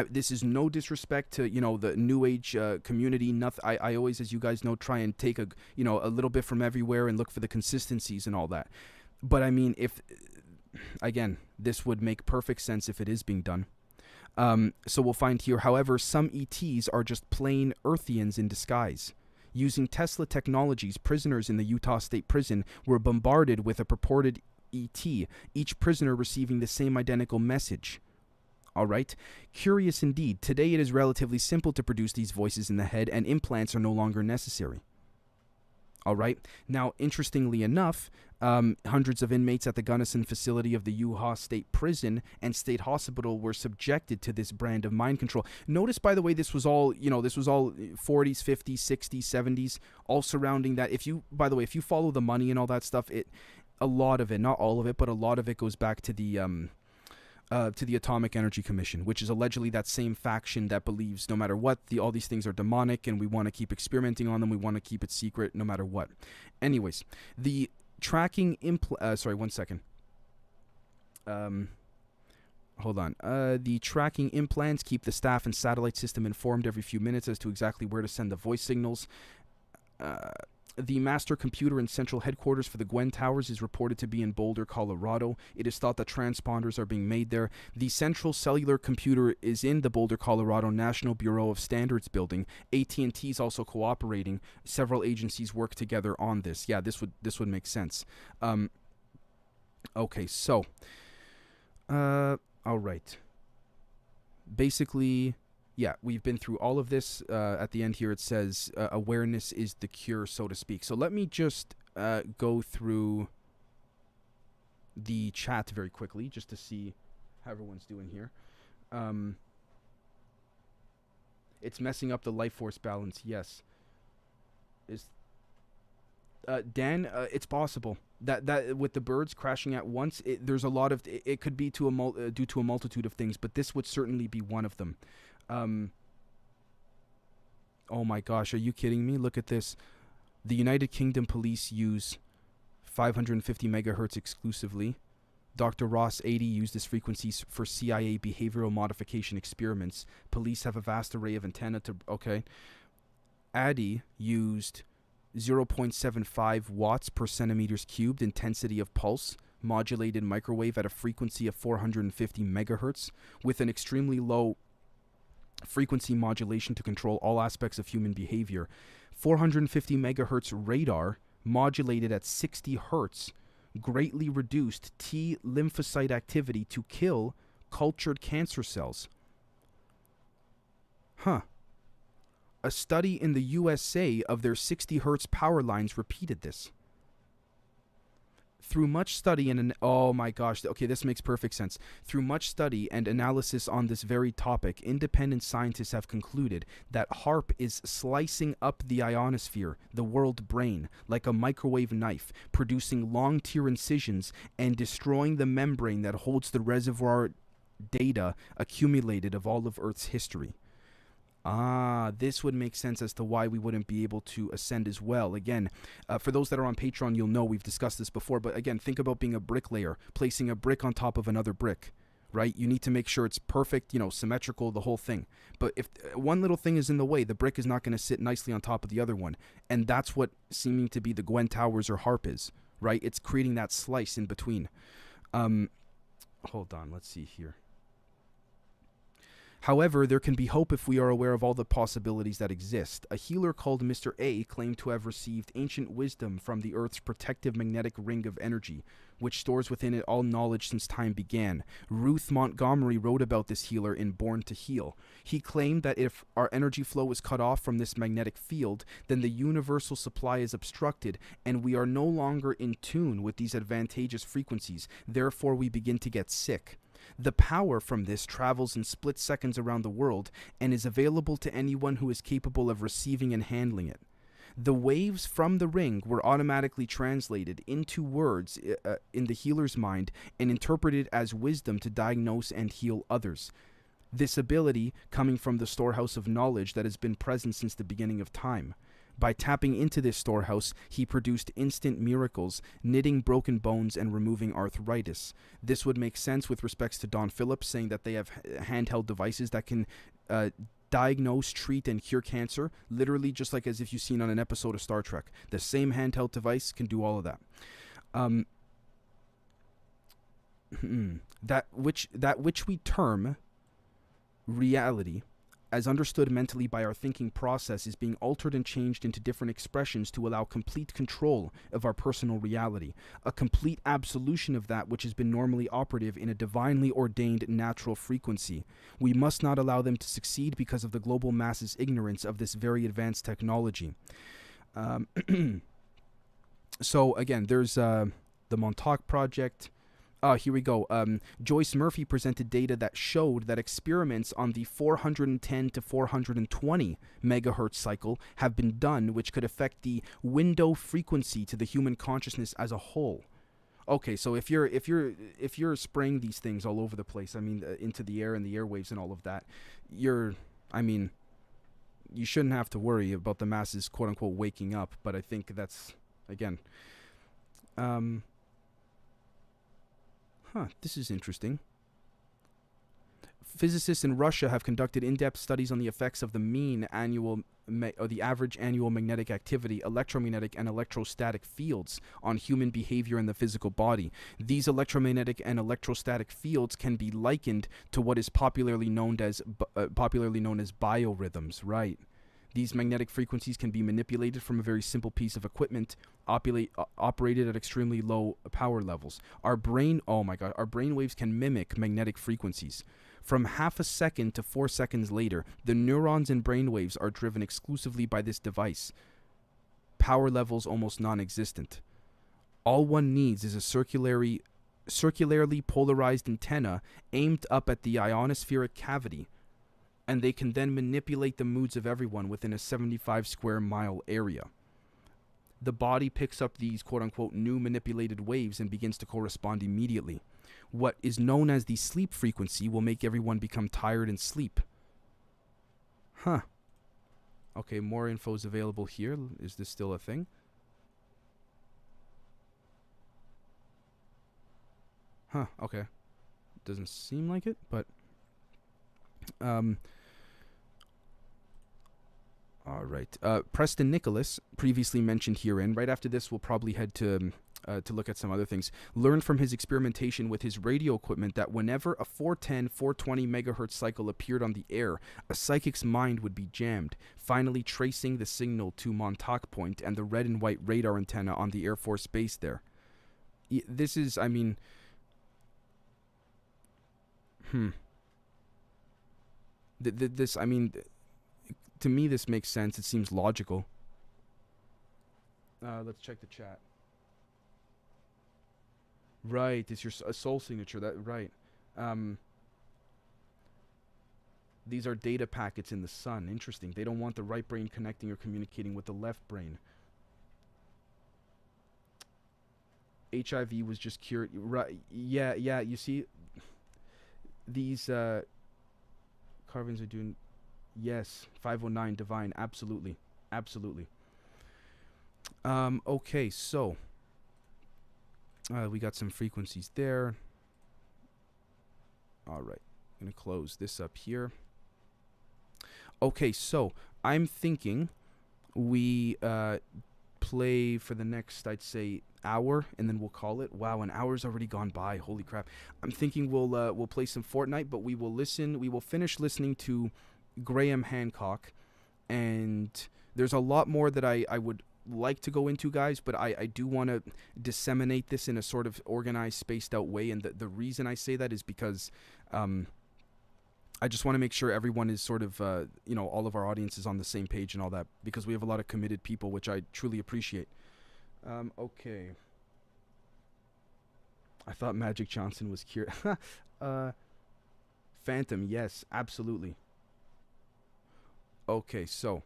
This is no disrespect to, the New Age community. I always, as you guys know, try and take a little bit from everywhere and look for the consistencies and all that. But I mean, again, this would make perfect sense if it is being done. So we'll find here, however, some ETs are just plain Earthians in disguise. Using Tesla technologies, prisoners in the Utah State Prison were bombarded with a purported ET, each prisoner receiving the same identical message. All right? Curious indeed. Today it is relatively simple to produce these voices in the head, and implants are no longer necessary. All right? Now, interestingly enough, hundreds of inmates at the Gunnison facility of the Utah State Prison and State Hospital were subjected to this brand of mind control. Notice, by the way, this was all 40s, 50s, 60s, 70s, all surrounding that. If you follow the money and all that stuff, a lot of it, not all of it, but a lot of it goes back to the Atomic Energy Commission, which is allegedly that same faction that believes no matter what, all these things are demonic and we want to keep experimenting on them. We want to keep it secret no matter what. Anyways, the tracking sorry, one second. Hold on. The tracking implants keep the staff and satellite system informed every few minutes as to exactly where to send the voice signals. The master computer and central headquarters for the GWEN towers is reported to be in Boulder, Colorado. It is thought that transponders are being made there. The central cellular computer is in the Boulder, Colorado National Bureau of Standards building. AT&T is also cooperating. Several agencies work together on this. Yeah, this would make sense. Okay, so all right. Basically, yeah, we've been through all of this. At the end here, it says awareness is the cure, so to speak. So let me just go through the chat very quickly just to see how everyone's doing here. It's messing up the life force balance. Yes. Dan, it's possible that with the birds crashing at once, there's a lot of it could be due to a multitude of things, but this would certainly be one of them. Oh my gosh, are you kidding me? Look at this. The United Kingdom police use 550 megahertz exclusively. Dr. Ross 80 used this frequency for CIA behavioral modification experiments. Police have a vast array of antenna to... Okay. Addy used 0.75 watts per centimeters cubed intensity of pulse, modulated microwave at a frequency of 450 megahertz, with an extremely low frequency modulation to control all aspects of human behavior. 450 megahertz radar modulated at 60 hertz greatly reduced T lymphocyte activity to kill cultured cancer cells. A study in the USA of their 60 hertz power lines repeated this. Through much study and oh my gosh, okay, this makes perfect sense. Through much study and analysis on this very topic, independent scientists have concluded that HAARP is slicing up the ionosphere, the world brain, like a microwave knife, producing long tear incisions and destroying the membrane that holds the reservoir data accumulated of all of Earth's history. This would make sense as to why we wouldn't be able to ascend as well. Again, for those that are on Patreon, you'll know we've discussed this before, but again, think about being a bricklayer, placing a brick on top of another brick, right? You need to make sure it's perfect, symmetrical, the whole thing. But if one little thing is in the way, the brick is not going to sit nicely on top of the other one. And that's what seeming to be the GWEN towers or HAARP is, right? It's creating that slice in between. Hold on, let's see here. However, there can be hope if we are aware of all the possibilities that exist. A healer called Mr. A claimed to have received ancient wisdom from the Earth's protective magnetic ring of energy, which stores within it all knowledge since time began. Ruth Montgomery wrote about this healer in Born to Heal. He claimed that if our energy flow is cut off from this magnetic field, then the universal supply is obstructed, and we are no longer in tune with these advantageous frequencies. Therefore, we begin to get sick. The power from this travels in split seconds around the world and is available to anyone who is capable of receiving and handling it. The waves from the ring were automatically translated into words in the healer's mind and interpreted as wisdom to diagnose and heal others. This ability coming from the storehouse of knowledge that has been present since the beginning of time. By tapping into this storehouse, he produced instant miracles, knitting broken bones and removing arthritis. This would make sense with respects to Don Phillips, saying that they have handheld devices that can diagnose, treat, and cure cancer, literally just like as if you've seen on an episode of Star Trek. The same handheld device can do all of that. That which we term reality, as understood mentally by our thinking process, is being altered and changed into different expressions to allow complete control of our personal reality, a complete absolution of that which has been normally operative in a divinely ordained natural frequency. We must not allow them to succeed because of the global masses' ignorance of this very advanced technology. So again, there's the Montauk Project. Here we go. Joyce Murphy presented data that showed that experiments on the 410 to 420 megahertz cycle have been done, which could affect the window frequency to the human consciousness as a whole. Okay, so if you're spraying these things all over the place, I mean, into the air and the airwaves and all of that, you shouldn't have to worry about the masses, quote unquote, waking up. But I think that's, again, this is interesting. Physicists in Russia have conducted in-depth studies on the effects of the mean annual or the average annual magnetic activity, electromagnetic and electrostatic fields on human behavior in the physical body. These electromagnetic and electrostatic fields can be likened to what is popularly known as biorhythms, right? These magnetic frequencies can be manipulated from a very simple piece of equipment operated at extremely low power levels. Our brain waves can mimic magnetic frequencies. From half a second to 4 seconds later, the neurons in brain waves are driven exclusively by this device. Power levels almost non-existent. All one needs is a circularly polarized antenna aimed up at the ionospheric cavity, and they can then manipulate the moods of everyone within a 75 square mile area. The body picks up these quote-unquote new manipulated waves and begins to correspond immediately. What is known as the sleep frequency will make everyone become tired and sleep. Okay, more info is available here. Is this still a thing? Okay. Doesn't seem like it, but all right. Preston Nicholas, previously mentioned herein. Right after this, we'll probably head to look at some other things. Learned from his experimentation with his radio equipment that whenever a 410, 420 megahertz cycle appeared on the air, a psychic's mind would be jammed, finally tracing the signal to Montauk Point and the red and white radar antenna on the Air Force Base there. This is, to me, this makes sense. It seems logical. Let's check the chat. Right, it's your soul signature. That right. These are data packets in the sun. Interesting. They don't want the right brain connecting or communicating with the left brain. HIV was just cured. Right. Yeah. You see, these carvings are doing. Yes, 509 divine. Absolutely. Okay, so we got some frequencies there. All right, I'm gonna close this up here. Okay, so I'm thinking we play for the next, I'd say, hour, and then we'll call it. Wow, an hour's already gone by. Holy crap! I'm thinking we'll play some Fortnite, but we will finish listening to Graham Hancock, and there's a lot more that I would like to go into, guys, but I do want to disseminate this in a sort of organized, spaced out way, and the reason I say that is because I just want to make sure everyone is sort of all of our audience is on the same page and all that, because we have a lot of committed people, which I truly appreciate. Okay, I thought Magic Johnson was cured. Phantom, yes, absolutely. Okay, so,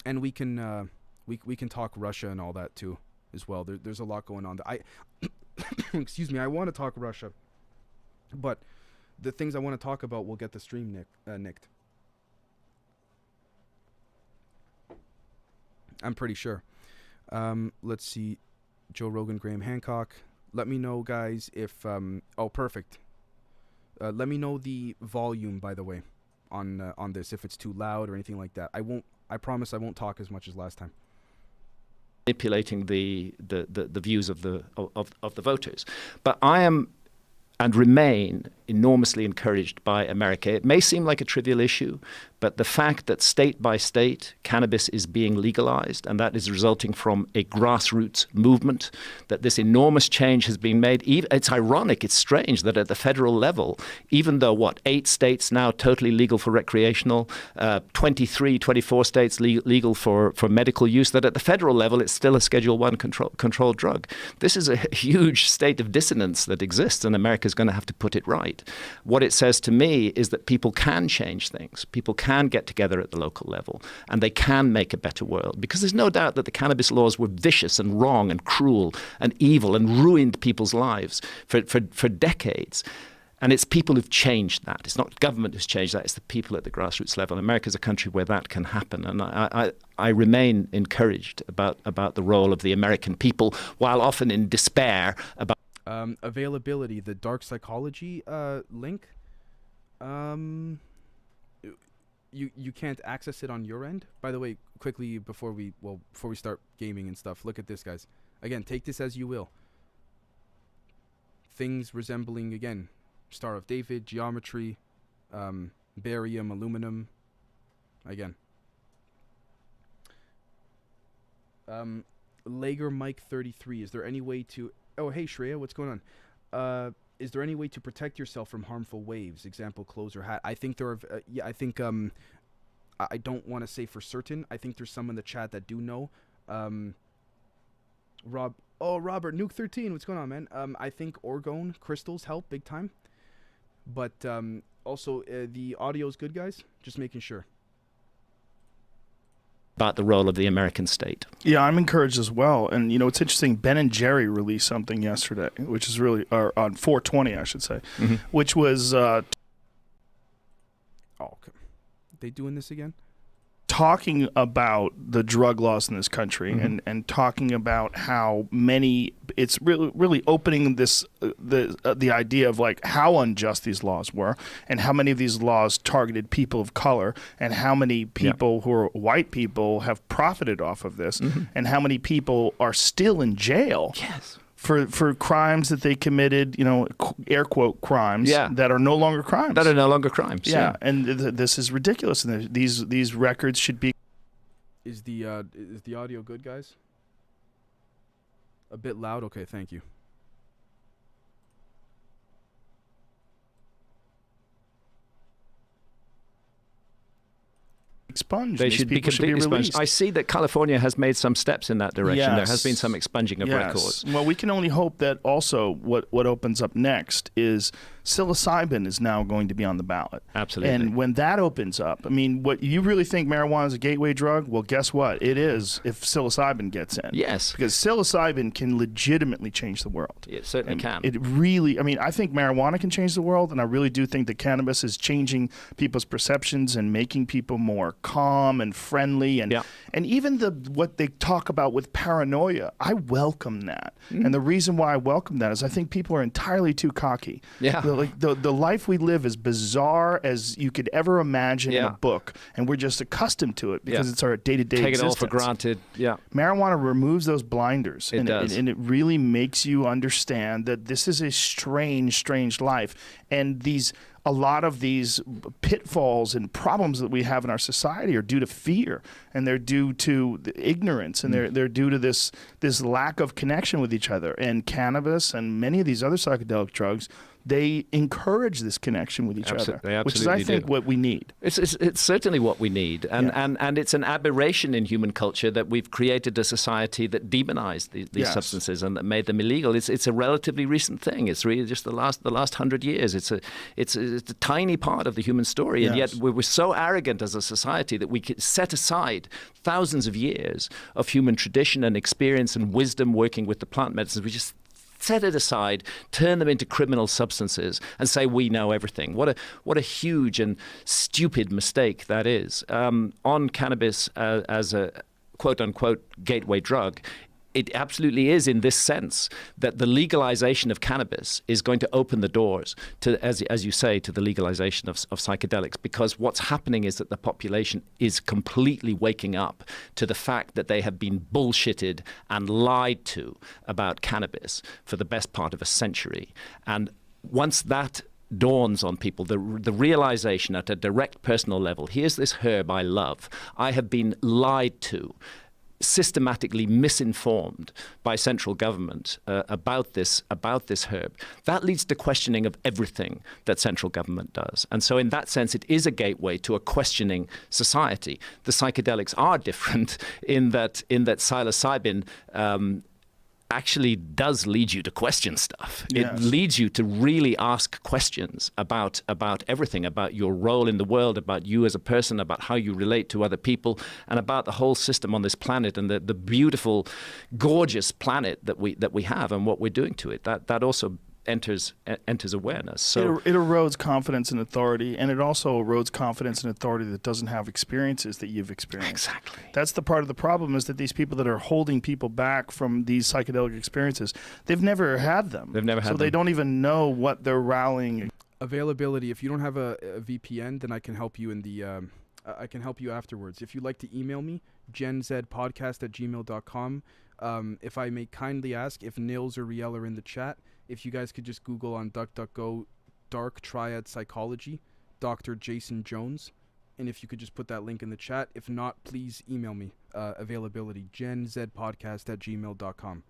and we can we can talk Russia and all that too, as well. There's a lot going on. Excuse me, I want to talk Russia, but the things I want to talk about will get the stream nicked. I'm pretty sure. Let's see. Joe Rogan, Graham Hancock. Let me know, guys, if... oh, perfect. Let me know the volume, by the way, on this, if it's too loud or anything like that. I promise I won't talk as much as last time. Manipulating the views of the voters. But I am and remain enormously encouraged by America. It may seem like a trivial issue, but the fact that state by state cannabis is being legalized, and that is resulting from a grassroots movement, that this enormous change has been made. It's ironic, it's strange that at the federal level, even though, 8 states now totally legal for recreational, 24 states legal for medical use, that at the federal level it's still a Schedule I controlled drug. This is a huge state of dissonance that exists, and America's going to have to put it right. What it says to me is that people can change things. People can get together at the local level, and they can make a better world. Because there's no doubt that the cannabis laws were vicious and wrong and cruel and evil and ruined people's lives for decades. And it's people who've changed that. It's not government who's changed that. It's the people at the grassroots level. America's a country where that can happen. And I remain encouraged about the role of the American people, while often in despair about availability, the dark psychology link. You can't access it on your end. By the way, quickly before we start gaming and stuff, look at this, guys. Again, take this as you will. Things resembling, again, Star of David, geometry, barium, aluminum. Again. Lager Mike 33. Is there any way to... Oh, hey, Shreya, what's going on? Is there any way to protect yourself from harmful waves? Example, clothes or hat. I think there are... yeah, I think... I don't want to say for certain. I think there's some in the chat that do know. Robert, Nuke 13, what's going on, man? I think orgone crystals help big time. But also, the audio's good, guys? Just making sure. About the role of the American state. Yeah, I'm encouraged as well. And, it's interesting. Ben and Jerry released something yesterday, which is really... or on 420, I should say, which was... oh, okay. They doing this again? Talking about the drug laws in this country and talking about how many... It's really opening this the idea of like how unjust these laws were, and how many of these laws targeted people of color, and how many people who are white people have profited off of this, and how many people are still in jail. Yes. For crimes that they committed, air quote crimes that are no longer crimes. That are no longer crimes. Yeah, and this is ridiculous. And these records should be. Is the audio good, guys? A bit loud. Okay, thank you. Expunged. They should be completely expunged. I see that California has made some steps in that direction. Yes. There has been some expunging of records. Well, we can only hope that also what opens up next is psilocybin is now going to be on the ballot. Absolutely. And when that opens up, I mean, what you really think marijuana is a gateway drug? Well, guess what? It is if psilocybin gets in. Yes. Because psilocybin can legitimately change the world. It certainly can. It really, I think marijuana can change the world, and I really do think that cannabis is changing people's perceptions and making people more calm and friendly, and even what they talk about with paranoia. I welcome that. And the reason why I welcome that is I think people are entirely too cocky. Yeah. The life we live is bizarre as you could ever imagine in a book, and we're just accustomed to it because it's our day-to-day existence. Take it all for granted. Yeah. Marijuana removes those blinders. It does. And it really makes you understand that this is a strange, strange life. And a lot of these pitfalls and problems that we have in our society are due to fear, and they're due to ignorance, and they're due to this lack of connection with each other. And cannabis and many of these other psychedelic drugs, they encourage this connection with each other, which is, I think, what we need. It's certainly what we need, and it's an aberration in human culture that we've created a society that demonized these substances and that made them illegal. It's a relatively recent thing. It's really just the last 100 years. It's a tiny part of the human story, and yet we're so arrogant as a society that we could set aside thousands of years of human tradition and experience and wisdom working with the plant medicines. We just set it aside, turn them into criminal substances, and say we know everything. What a huge and stupid mistake that is. On cannabis as a quote-unquote gateway drug, it absolutely is in this sense that the legalization of cannabis is going to open the doors to, as you say, to the legalization of psychedelics, because what's happening is that the population is completely waking up to the fact that they have been bullshitted and lied to about cannabis for the best part of a century. And once that dawns on people, the realization at a direct personal level, here's this herb I love. I have been lied to, systematically misinformed by central government about this herb. That leads to questioning of everything that central government does. And so in that sense, it is a gateway to a questioning society. The psychedelics are different in that psilocybin actually does lead you to question stuff. Yes. It leads you to really ask questions about everything, about your role in the world, about you as a person, about how you relate to other people, and about the whole system on this planet and the beautiful, gorgeous planet that we have and what we're doing to it. That also enters awareness. So it erodes confidence in authority, and it also erodes confidence in authority that doesn't have experiences that you've experienced. Exactly. That's the part of the problem, is that these people that are holding people back from these psychedelic experiences, they've never had them. They've never had them. So they don't even know what they're rallying. Availability. If you don't have a VPN, then I can help you in the. I can help you afterwards. If you'd like to email me, genzpodcast@gmail.com. If I may kindly ask, if Nils or Riel are in the chat, if you guys could just Google on DuckDuckGo Dark Triad Psychology, Dr. Jason Jones, and if you could just put that link in the chat. If not, please email me. Availability, genzpodcast@gmail.com.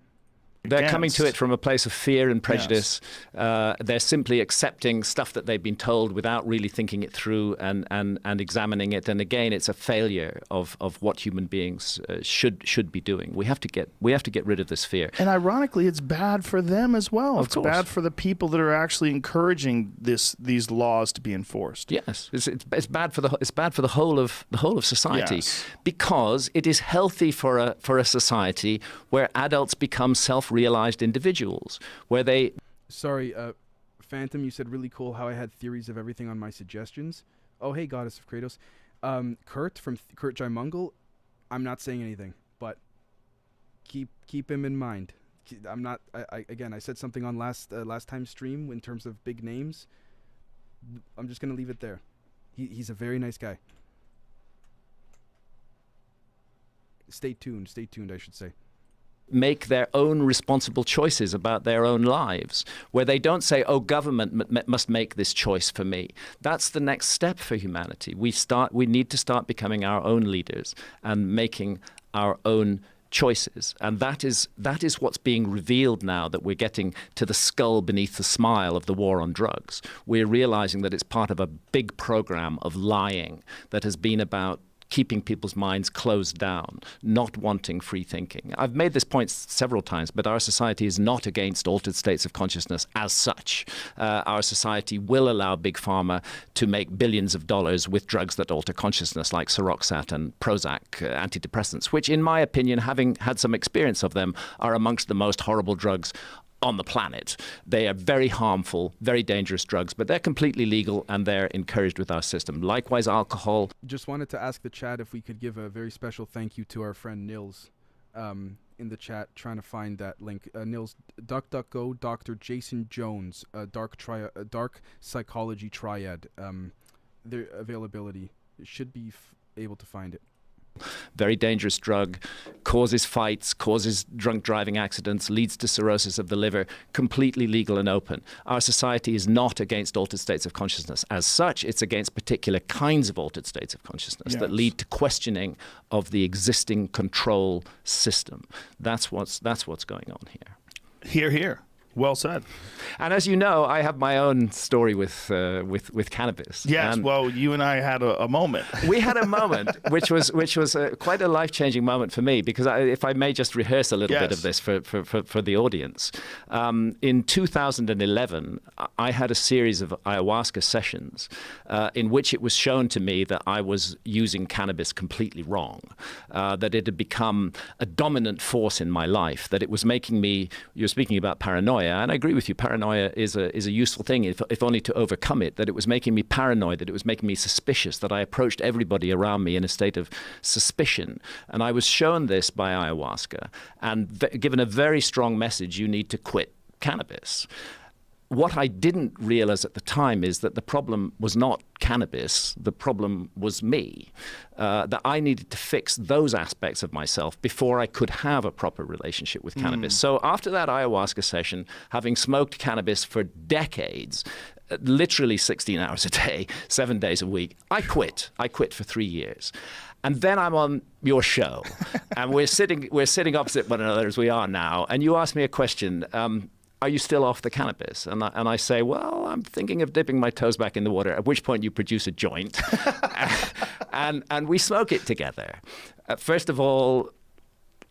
They're coming to it from a place of fear and prejudice. Yes. They're simply accepting stuff that they've been told without really thinking it through and examining it. And again, it's a failure of what human beings should be doing. We have to get rid of this fear. And ironically, it's bad for them as well. It's bad for the people that are actually encouraging these laws to be enforced. Yes, it's bad for the whole of society, yes. Because it is healthy for a society where adults become self-realized individuals, where they... Sorry, Phantom, you said really cool how I had theories of everything on my suggestions. Oh, hey, Goddess of Kratos. Kurt from Kurt Jaimungal, I'm not saying anything, but keep him in mind. I'm not... I said something on last time's stream in terms of big names. I'm just going to leave it there. He's a very nice guy. Stay tuned, I should say. Make their own responsible choices about their own lives, where they don't say, oh, government must make this choice for me. That's the next step for humanity. We need to start becoming our own leaders and making our own choices. And that is what's being revealed now that we're getting to the skull beneath the smile of the war on drugs. We're realizing that it's part of a big program of lying that has been about keeping people's minds closed down, not wanting free thinking. I've made this point several times, but our society is not against altered states of consciousness as such. Our society will allow Big Pharma to make billions of dollars with drugs that alter consciousness, like Seroxat and Prozac, antidepressants, which, in my opinion, having had some experience of them, are amongst the most horrible drugs on the planet. They are very harmful, very dangerous drugs, but they're completely legal and they're encouraged with our system. Likewise, alcohol. Just wanted to ask the chat if we could give a very special thank you to our friend Nils in the chat, trying to find that link. Nils, DuckDuckGo, Dr. Jason Jones, Dark Psychology Triad. Their availability should be able to find it. Very dangerous drug, causes fights, causes drunk driving accidents, leads to cirrhosis of the liver, completely legal and open. Our society is not against altered states of consciousness. As such, it's against particular kinds of altered states of consciousness that lead to questioning of the existing control system. That's what's going on here. Hear, hear. Well said. And as you know, I have my own story with cannabis. Yes, and well, you and I had a moment. We had a moment, which was quite a life-changing moment for me, because if I may just rehearse a little bit of this for the audience. In 2011, I had a series of ayahuasca sessions in which it was shown to me that I was using cannabis completely wrong, that it had become a dominant force in my life, that it was making me, you're speaking about paranoia, paranoia, and I agree with you, paranoia is a useful thing, if only to overcome it, that it was making me paranoid, that it was making me suspicious, that I approached everybody around me in a state of suspicion. And I was shown this by ayahuasca and given a very strong message: you need to quit cannabis. What I didn't realize at the time is that the problem was not cannabis, the problem was me, that I needed to fix those aspects of myself before I could have a proper relationship with cannabis. So after that ayahuasca session, having smoked cannabis for decades, literally 16 hours a day, 7 days a week, I quit. I quit for 3 years. And then I'm on your show, and we're sitting opposite one another as we are now, and you asked me a question, are you still off the cannabis? And I say, well, I'm thinking of dipping my toes back in the water, at which point you produce a joint. and we smoke it together. First of all,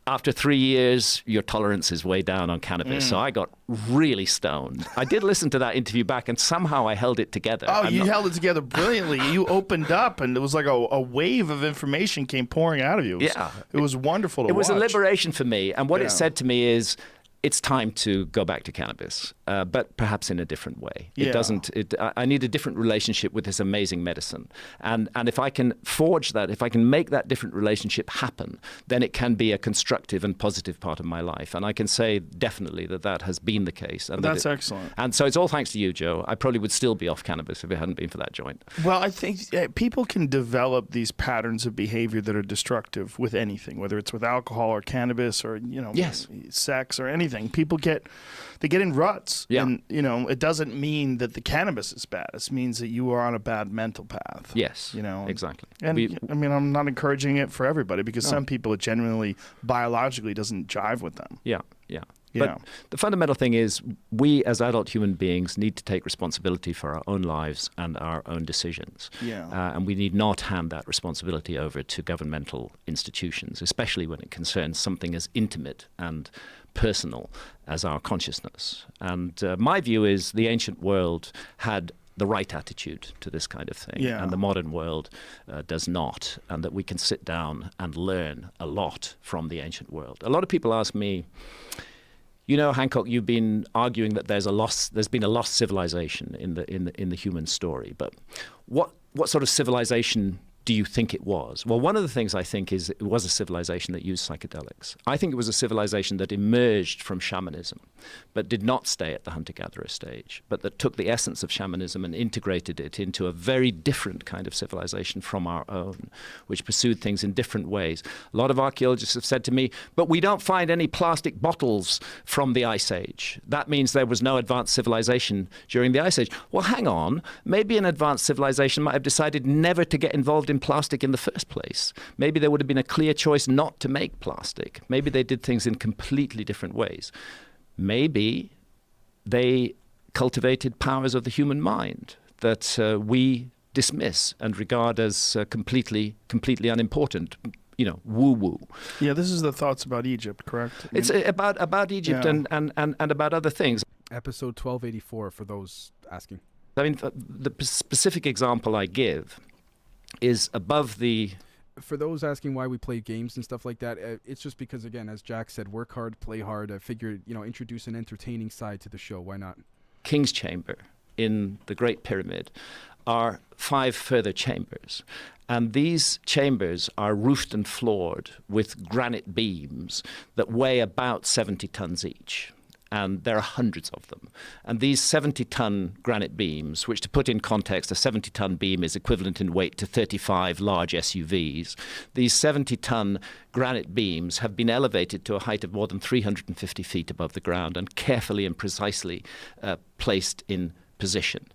after 3 years, your tolerance is way down on cannabis. So I got really stoned. I did listen to that interview back, and somehow I held it together. Oh, you held it together brilliantly. You opened up, and it was like a wave of information came pouring out of you. It was wonderful to watch. It was a liberation for me. And what it said to me is, it's time to go back to cannabis, but perhaps in a different way. It doesn't. I need a different relationship with this amazing medicine, and if I can forge that, if I can make that different relationship happen, then it can be a constructive and positive part of my life. And I can say definitely that has been the case. And that's excellent. And so it's all thanks to you, Joe. I probably would still be off cannabis if it hadn't been for that joint. Well, I think people can develop these patterns of behavior that are destructive with anything, whether it's with alcohol or cannabis or sex or anything. People get in ruts, and it doesn't mean that the cannabis is bad. It means that you are on a bad mental path. Yes, exactly. And I mean, I'm not encouraging it for everybody, because some people, it genuinely biologically doesn't jive with them. Yeah. But the fundamental thing is, we as adult human beings need to take responsibility for our own lives and our own decisions. And we need not hand that responsibility over to governmental institutions, especially when it concerns something as intimate and personal as our consciousness. And my view is the ancient world had the right attitude to this kind of thing, and the modern world does not, and that we can sit down and learn a lot from the ancient world. A lot of people ask me, Hancock, you've been arguing that there's been a lost civilization in the human story, but what sort of civilization do you think it was? Well, one of the things I think is it was a civilization that used psychedelics. I think it was a civilization that emerged from shamanism, but did not stay at the hunter-gatherer stage, but that took the essence of shamanism and integrated it into a very different kind of civilization from our own, which pursued things in different ways. A lot of archaeologists have said to me, but we don't find any plastic bottles from the Ice Age. That means there was no advanced civilization during the Ice Age. Well, hang on. Maybe an advanced civilization might have decided never to get involved in plastic in the first place. Maybe there would have been a clear choice not to make plastic. Maybe they did things in completely different ways. Maybe they cultivated powers of the human mind that we dismiss and regard as completely unimportant. Woo-woo. Yeah, this is the thoughts about Egypt, correct? It's about Egypt and about other things. Episode 1284 for those asking. I mean, the specific example I give is above the... For those asking why we play games and stuff like that, it's just because, again, as Jack said, work hard, play hard. I figured, introduce an entertaining side to the show. Why not? King's Chamber in the Great Pyramid are 5 further chambers. And these chambers are roofed and floored with granite beams that weigh about 70 tons each. And there are hundreds of them. And these 70-ton granite beams, which to put in context, a 70-ton beam is equivalent in weight to 35 large SUVs. These 70-ton granite beams have been elevated to a height of more than 350 feet above the ground and carefully and precisely placed in position.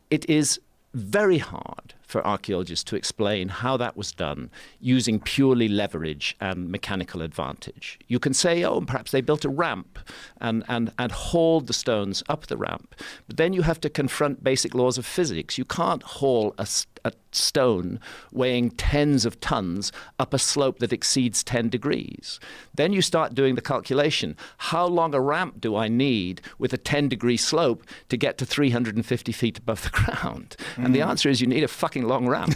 It is very hard for archaeologists to explain how that was done using purely leverage and mechanical advantage. You can say, perhaps they built a ramp and hauled the stones up the ramp. But then you have to confront basic laws of physics. You can't haul a stone weighing tens of tons up a slope that exceeds 10 degrees. Then you start doing the calculation. How long a ramp do I need with a 10-degree slope to get to 350 feet above the ground? And the answer is you need a fucking fucking long ramp,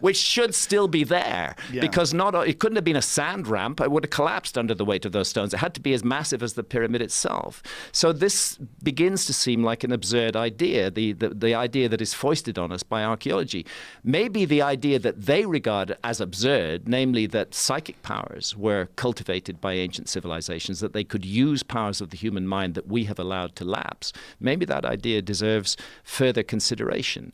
which should still be there, because it couldn't have been a sand ramp. It would have collapsed under the weight of those stones. It had to be as massive as the pyramid itself. So this begins to seem like an absurd idea, the idea that is foisted on us by archaeology. Maybe the idea that they regard as absurd, namely that psychic powers were cultivated by ancient civilizations, that they could use powers of the human mind that we have allowed to lapse. Maybe that idea deserves further consideration.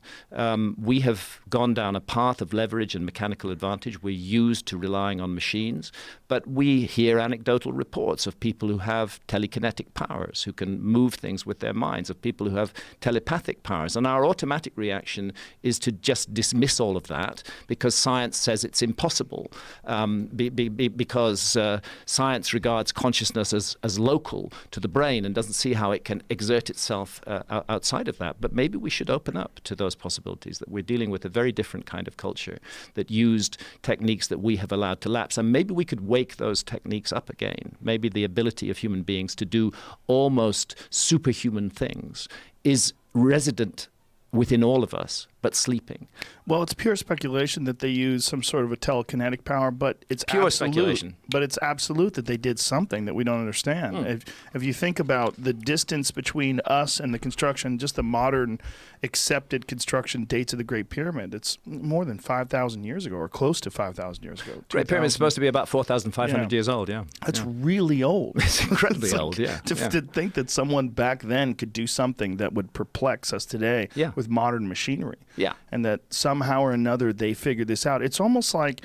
We have gone down a path of leverage and mechanical advantage. We're used to relying on machines, but we hear anecdotal reports of people who have telekinetic powers, who can move things with their minds, of people who have telepathic powers. And our automatic reaction is to just dismiss all of that because science says it's impossible, because science regards consciousness as local to the brain and doesn't see how it can exert itself outside of that. But maybe we should open up to those possibilities, that we're dealing with a very different kind of culture that used techniques that we have allowed to lapse. And maybe we could wake those techniques up again. Maybe the ability of human beings to do almost superhuman things is resident within all of us, but sleeping. Well, it's pure speculation that they use some sort of a telekinetic power, but it's pure absolute, speculation. But it's absolute that they did something that we don't understand. If you think about the distance between us and the construction, just the modern accepted construction dates of the Great Pyramid, it's more than 5,000 years ago, or close to 5,000 years ago. Great Pyramid is supposed to be about 4,500 years old, That's really old. It's incredibly old, To think that someone back then could do something that would perplex us today with modern machinery. And that somehow or another they figured this out. It's almost like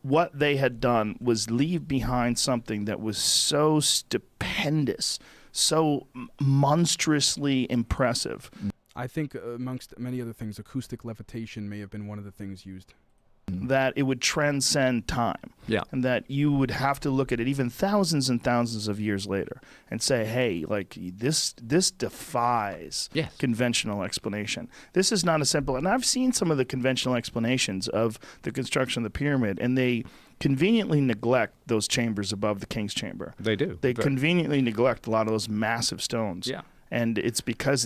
what they had done was leave behind something that was so stupendous, so monstrously impressive. I think amongst many other things, acoustic levitation may have been one of the things used. That it would transcend time. And that you would have to look at it even thousands and thousands of years later and say, hey, like this defies conventional explanation. This is not a simple, and I've seen some of the conventional explanations of the construction of the pyramid, and they conveniently neglect those chambers above the king's chamber. They do. They conveniently neglect a lot of those massive stones. And it's because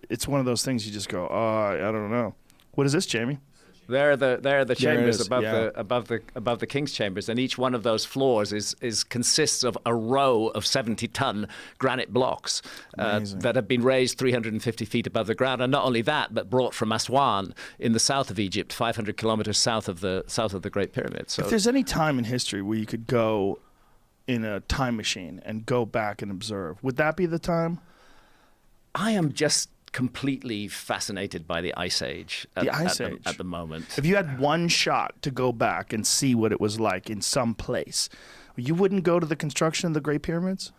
it's one of those things you just go, oh, I don't know. What is this, Jamie? They're the chambers above the king's chambers, and each one of those floors consists of a row of 70-ton granite blocks that have been raised 350 feet above the ground. And not only that, but brought from Aswan in the south of Egypt, 500 kilometers south of the Great Pyramid. So, if there's any time in history where you could go in a time machine and go back and observe, would that be the time? I am just completely fascinated by the Ice Age at the moment. If you had one shot to go back and see what it was like in some place, you wouldn't go to the construction of the Great Pyramids?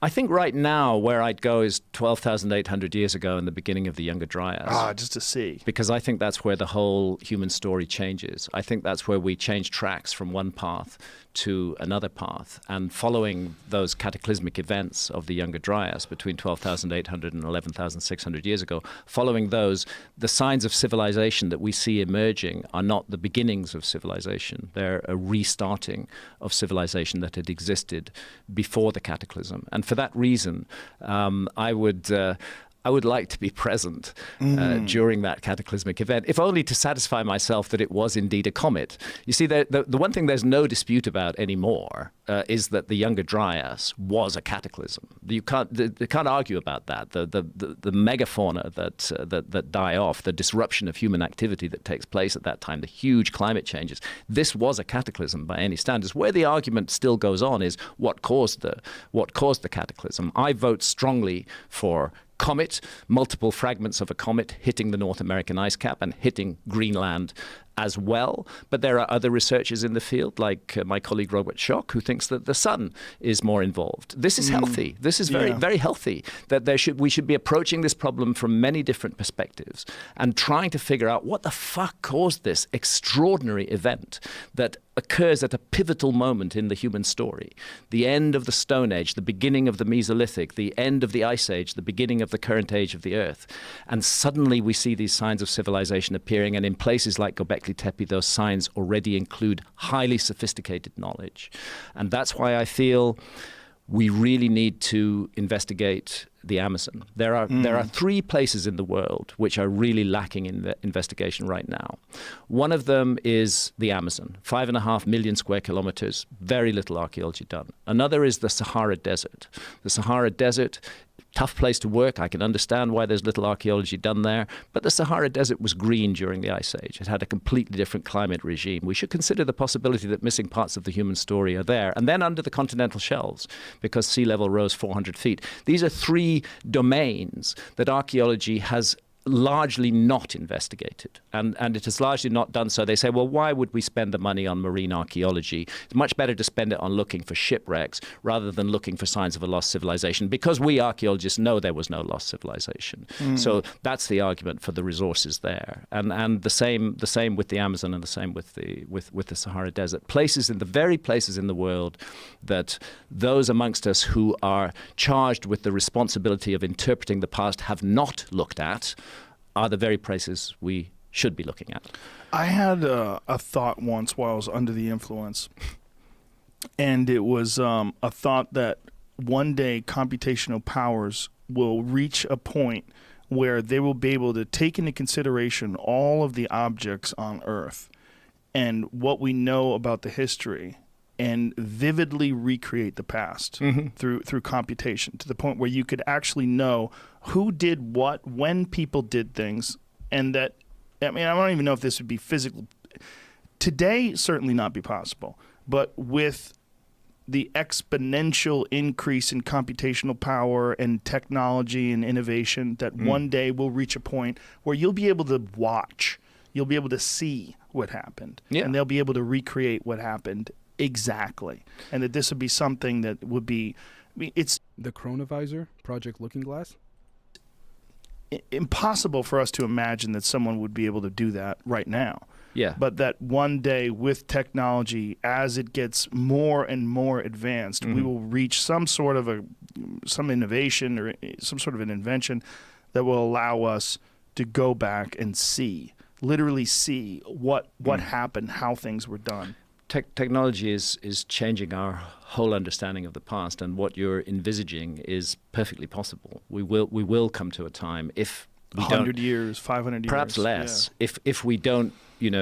I think right now where I'd go is 12,800 years ago in the beginning of the Younger Dryas. Just to see. Because I think that's where the whole human story changes. I think that's where we change tracks from one path to another path. And following those cataclysmic events of the Younger Dryas between 12,800 and 11,600 years ago, following those, the signs of civilization that we see emerging are not the beginnings of civilization. They're a restarting of civilization that had existed before the cataclysm. And for that reason, I would like to be present during that cataclysmic event, if only to satisfy myself that it was indeed a comet. You see, the one thing there's no dispute about anymore is that the Younger Dryas was a cataclysm. You can't argue about that. The megafauna that die off, the disruption of human activity that takes place at that time, the huge climate changes. This was a cataclysm by any standards. Where the argument still goes on is what caused the cataclysm. I vote strongly for comet, multiple fragments of a comet hitting the North American ice cap and hitting Greenland as well. But there are other researchers in the field, like my colleague Robert Schoch, who thinks that the sun is more involved. This is healthy. This is very, very healthy, that we should be approaching this problem from many different perspectives and trying to figure out what the fuck caused this extraordinary event that occurs at a pivotal moment in the human story. The end of the Stone Age, the beginning of the Mesolithic, the end of the Ice Age, the beginning of the current age of the Earth. And suddenly we see these signs of civilization appearing, and in places like Göbekli Tepe, those signs already include highly sophisticated knowledge. And that's why I feel we really need to investigate the Amazon. There are 3 places in the world which are really lacking in the investigation right now. One of them is the Amazon, 5.5 million square kilometers, very little archaeology done. Another is the Sahara Desert. The Sahara Desert, tough place to work. I can understand why there's little archaeology done there. But the Sahara Desert was green during the Ice Age. It had a completely different climate regime. We should consider the possibility that missing parts of the human story are there. And then under the continental shelves, because sea level rose 400 feet. These are 3 domains that archaeology has largely not investigated. And it has largely not done so. They say, well, why would we spend the money on marine archaeology? It's much better to spend it on looking for shipwrecks rather than looking for signs of a lost civilization, because we archaeologists know there was no lost civilization. So that's the argument for the resources there. And the same with the Amazon, and the same with the Sahara Desert. Places in the very places in the world that those amongst us who are charged with the responsibility of interpreting the past have not looked at are the very places we should be looking at. I had a thought once while I was under the influence, and it was a thought that one day computational powers will reach a point where they will be able to take into consideration all of the objects on Earth and what we know about the history, and vividly recreate the past through computation, to the point where you could actually know who did what, when people did things. And that, I mean, I don't even know if this would be physical. Today, certainly not be possible. But with the exponential increase in computational power and technology and innovation, that one day we'll reach a point where you'll be able to watch, you'll be able to see what happened, and they'll be able to recreate what happened exactly. And that this would be something that would be, I mean, it's The Chronovisor, Project Looking Glass? impossible for us to imagine that someone would be able to do that right now. Yeah. But that one day with technology, as it gets more and more advanced, we will reach some sort of some innovation or some sort of an invention that will allow us to go back and see, literally see what happened, how things were done. Technology is changing our whole understanding of the past, and what you're envisaging is perfectly possible. We will come to a time, if we 100 years, 500 years. perhaps less, if we don't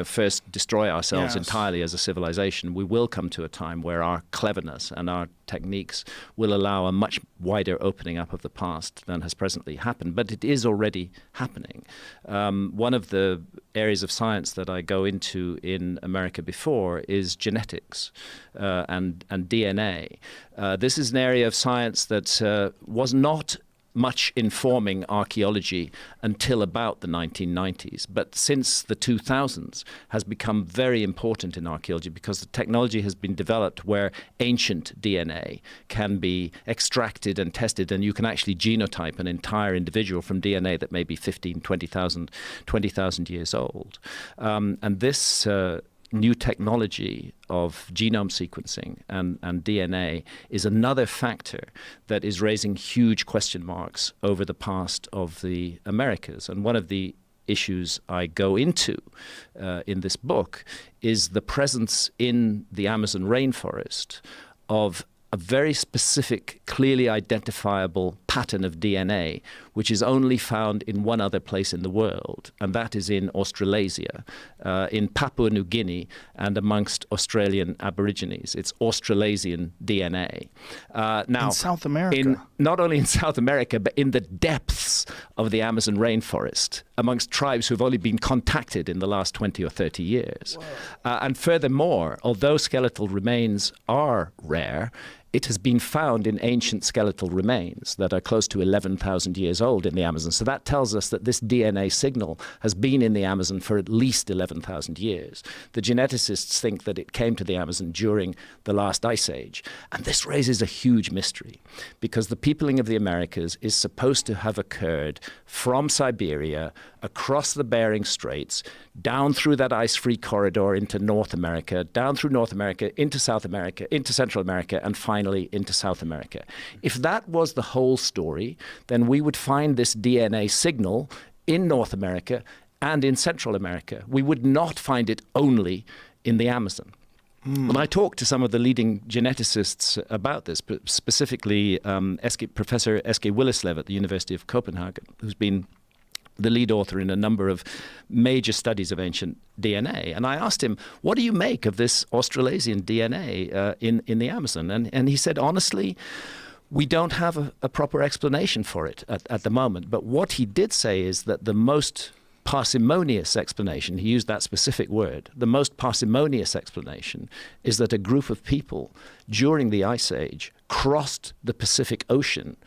first destroy ourselves entirely as a civilization, we will come to a time where our cleverness and our techniques will allow a much wider opening up of the past than has presently happened. But it is already happening. One of the areas of science that I go into in America before is genetics and DNA. This is an area of science that was not much informing archaeology until about the 1990s. But since the 2000s has become very important in archaeology, because the technology has been developed where ancient DNA can be extracted and tested, and you can actually genotype an entire individual from DNA that may be 15, 20,000 years old. And this new technology of genome sequencing and DNA is another factor that is raising huge question marks over the past of the Americas. And one of the issues I go into in this book is the presence in the Amazon rainforest of a very specific, clearly identifiable pattern of DNA, which is only found in one other place in the world, and that is in Australasia, in Papua New Guinea, and amongst Australian Aborigines. It's Australasian DNA. Now, in South America. Not only in South America, but in the depths of the Amazon rainforest, amongst tribes who've only been contacted in the last 20 or 30 years. And furthermore, although skeletal remains are rare, it has been found in ancient skeletal remains that are close to 11,000 years old in the Amazon. So that tells us that this DNA signal has been in the Amazon for at least 11,000 years. The geneticists think that it came to the Amazon during the last ice age. And this raises a huge mystery, because the peopling of the Americas is supposed to have occurred from Siberia, across the Bering Straits, down through that ice-free corridor into North America, down through North America, into South America, into Central America, and finally into South America. If that was the whole story, then we would find this DNA signal in North America and in Central America. We would not find it only in the Amazon. Well, I talked to some of the leading geneticists about this, but specifically Professor Eske Willerslev at the University of Copenhagen, who's been the lead author in a number of major studies of ancient DNA. And I asked him, what do you make of this Australasian DNA in the Amazon? And he said, honestly, we don't have a proper explanation for it at the moment. But what he did say is that the most parsimonious explanation, he used that specific word, the most parsimonious explanation is that a group of people during the Ice Age crossed the Pacific Ocean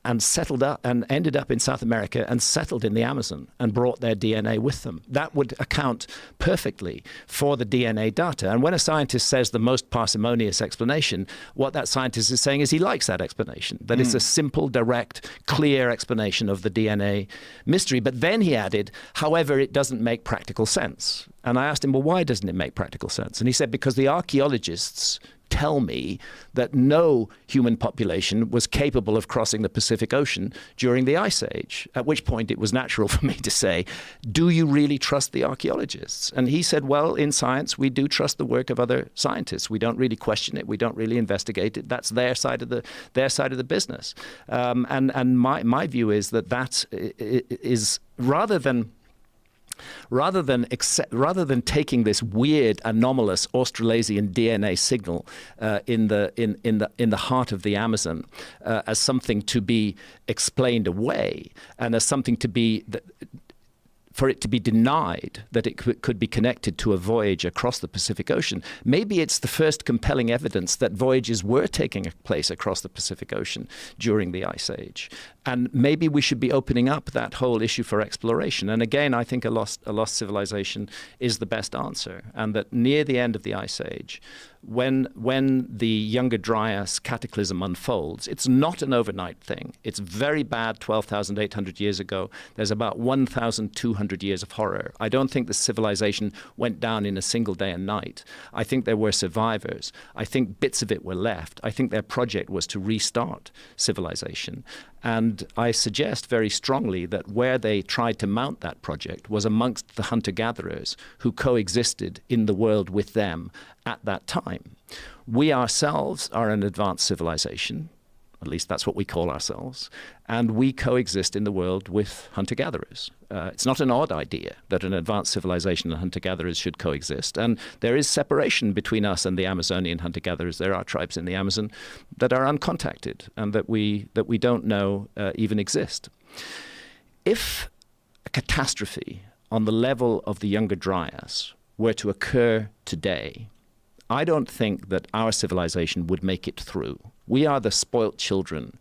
and settled up and ended up in South America and settled in the Amazon and brought their DNA with them. That would account perfectly for the DNA data. And when a scientist says the most parsimonious explanation, what that scientist is saying is he likes that explanation, that it's a simple, direct, clear explanation of the DNA mystery. But then he added, however, it doesn't make practical sense. And I asked him, well, why doesn't it make practical sense? And he said, because the archaeologists tell me that no human population was capable of crossing the Pacific Ocean during the Ice Age, at which point it was natural for me to say, do you really trust the archaeologists? And he said, well, in science, we do trust the work of other scientists. We don't really question it. We don't really investigate it. That's their side of the business. And my view is that is rather than taking this weird, anomalous Australasian DNA signal in the heart of the Amazon as something to be explained away and as something to be for it to be denied that it could be connected to a voyage across the Pacific Ocean. Maybe it's the first compelling evidence that voyages were taking place across the Pacific Ocean during the Ice Age. And maybe we should be opening up that whole issue for exploration. And again, I think a lost civilization is the best answer. And that near the end of the Ice Age, when the Younger Dryas cataclysm unfolds, it's not an overnight thing. It's very bad 12,800 years ago. There's about 1,200 years of horror. I don't think the civilization went down in a single day and night. I think there were survivors. I think bits of it were left. I think their project was to restart civilization. And I suggest very strongly that where they tried to mount that project was amongst the hunter-gatherers who coexisted in the world with them at that time. We ourselves are an advanced civilization, at least that's what we call ourselves, and we coexist in the world with hunter-gatherers. It's not an odd idea that an advanced civilization and hunter-gatherers should coexist, and there is separation between us and the Amazonian hunter-gatherers. There are tribes in the Amazon that are uncontacted and that we don't know even exist. If a catastrophe on the level of the Younger Dryas were to occur today, I don't think that our civilization would make it through. We are the spoilt children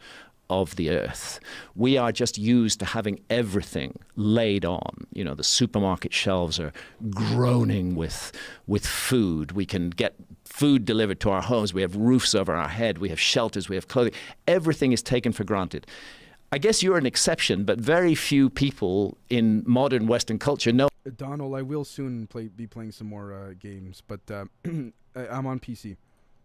of the earth. We are just used to having everything laid on. You know, the supermarket shelves are groaning with food. We can get food delivered to our homes. We have roofs over our head. We have shelters. We have clothing. Everything is taken for granted. I guess you're an exception, but very few people in modern Western culture know. Donald, I will soon be playing some more games, but I'm on PC.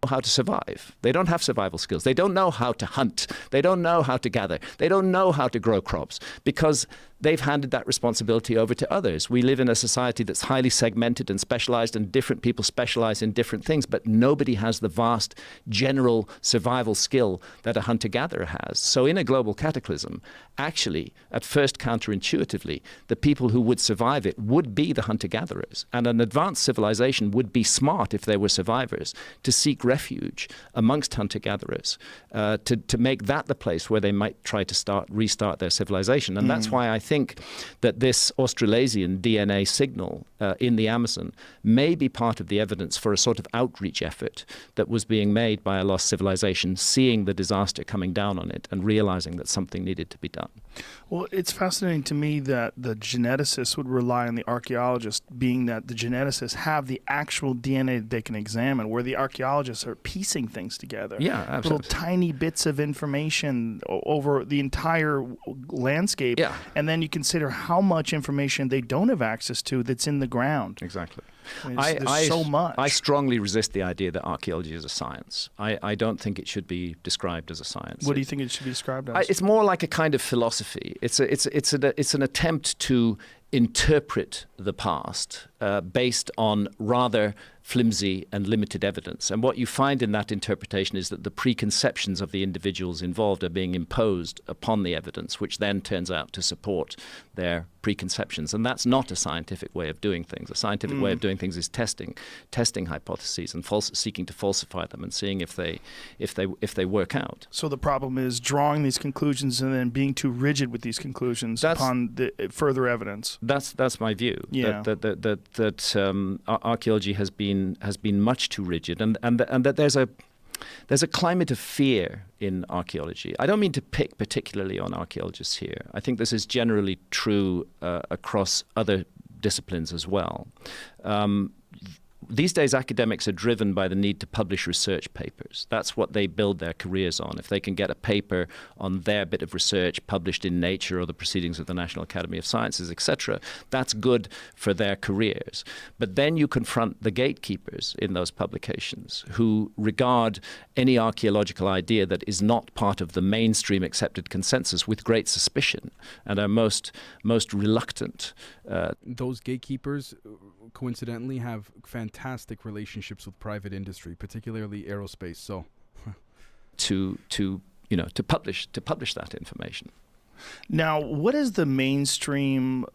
How to survive. They don't have survival skills. They don't know how to hunt. They don't know how to gather. They don't know how to grow crops because they've handed that responsibility over to others. We live in a society that's highly segmented and specialized, and different people specialize in different things, but nobody has the vast general survival skill that a hunter-gatherer has. So in a global cataclysm, actually, at first counterintuitively, the people who would survive it would be the hunter-gatherers. And an advanced civilization would be smart, if they were survivors, to seek refuge amongst hunter-gatherers, to make that the place where they might try to restart their civilization. And that's why I think that this Australasian DNA signal in the Amazon may be part of the evidence for a sort of outreach effort that was being made by a lost civilization, seeing the disaster coming down on it and realizing that something needed to be done. Well, it's fascinating to me that the geneticists would rely on the archaeologists, being that the geneticists have the actual DNA that they can examine, where the archaeologists are piecing things together. Yeah, absolutely. Little tiny bits of information over the entire landscape. Yeah. And then you consider how much information they don't have access to that's in the ground. Exactly. I mean, there's so much. I strongly resist the idea that archaeology is a science. I don't think it should be described as a science. What do you think it should be described as? It's more like a kind of philosophy. It's an attempt to interpret the past based on rather flimsy and limited evidence. And what you find in that interpretation is that the preconceptions of the individuals involved are being imposed upon the evidence, which then turns out to support their preconceptions. And that's not a scientific way of doing things. A scientific way of doing things is testing hypotheses and seeking to falsify them and seeing if they work out. So the problem is drawing these conclusions and then being too rigid with these conclusions upon the further evidence. That's my view. Yeah. That archaeology has been much too rigid, and that there's a climate of fear in archaeology. I don't mean to pick particularly on archaeologists here. I think this is generally true across other disciplines as well. These days, academics are driven by the need to publish research papers. That's what they build their careers on. If they can get a paper on their bit of research published in Nature or the Proceedings of the National Academy of Sciences, etc., that's good for their careers. But then you confront the gatekeepers in those publications who regard any archaeological idea that is not part of the mainstream accepted consensus with great suspicion and are most reluctant. Those gatekeepers coincidentally have fantastic relationships with private industry, particularly aerospace. So to publish that information. Now, what is the mainstream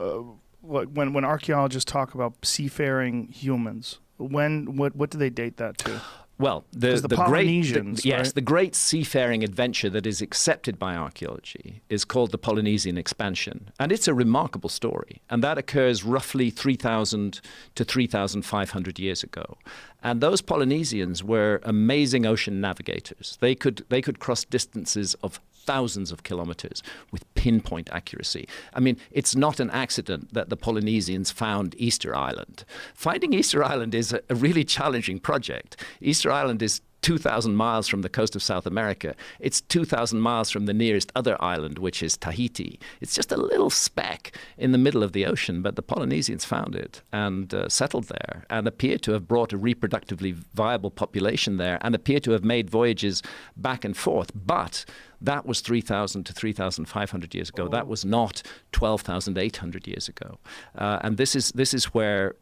when archaeologists talk about seafaring humans? What do they date that to? Well, the Polynesians, the great seafaring adventure that is accepted by archaeology is called the Polynesian expansion. And it's a remarkable story. And that occurs roughly 3,000 to 3,500 years ago. And those Polynesians were amazing ocean navigators. They could cross distances of thousands of kilometers with pinpoint accuracy. I mean, it's not an accident that the Polynesians found Easter Island. Finding Easter Island is a really challenging project. Easter Island is 2,000 miles from the coast of South America. It's 2,000 miles from the nearest other island, which is Tahiti. It's just a little speck in the middle of the ocean, but the Polynesians found it and settled there and appear to have brought a reproductively viable population there and appear to have made voyages back and forth. But that was 3,000 to 3,500 years ago. That was not 12,800 years ago. And this is where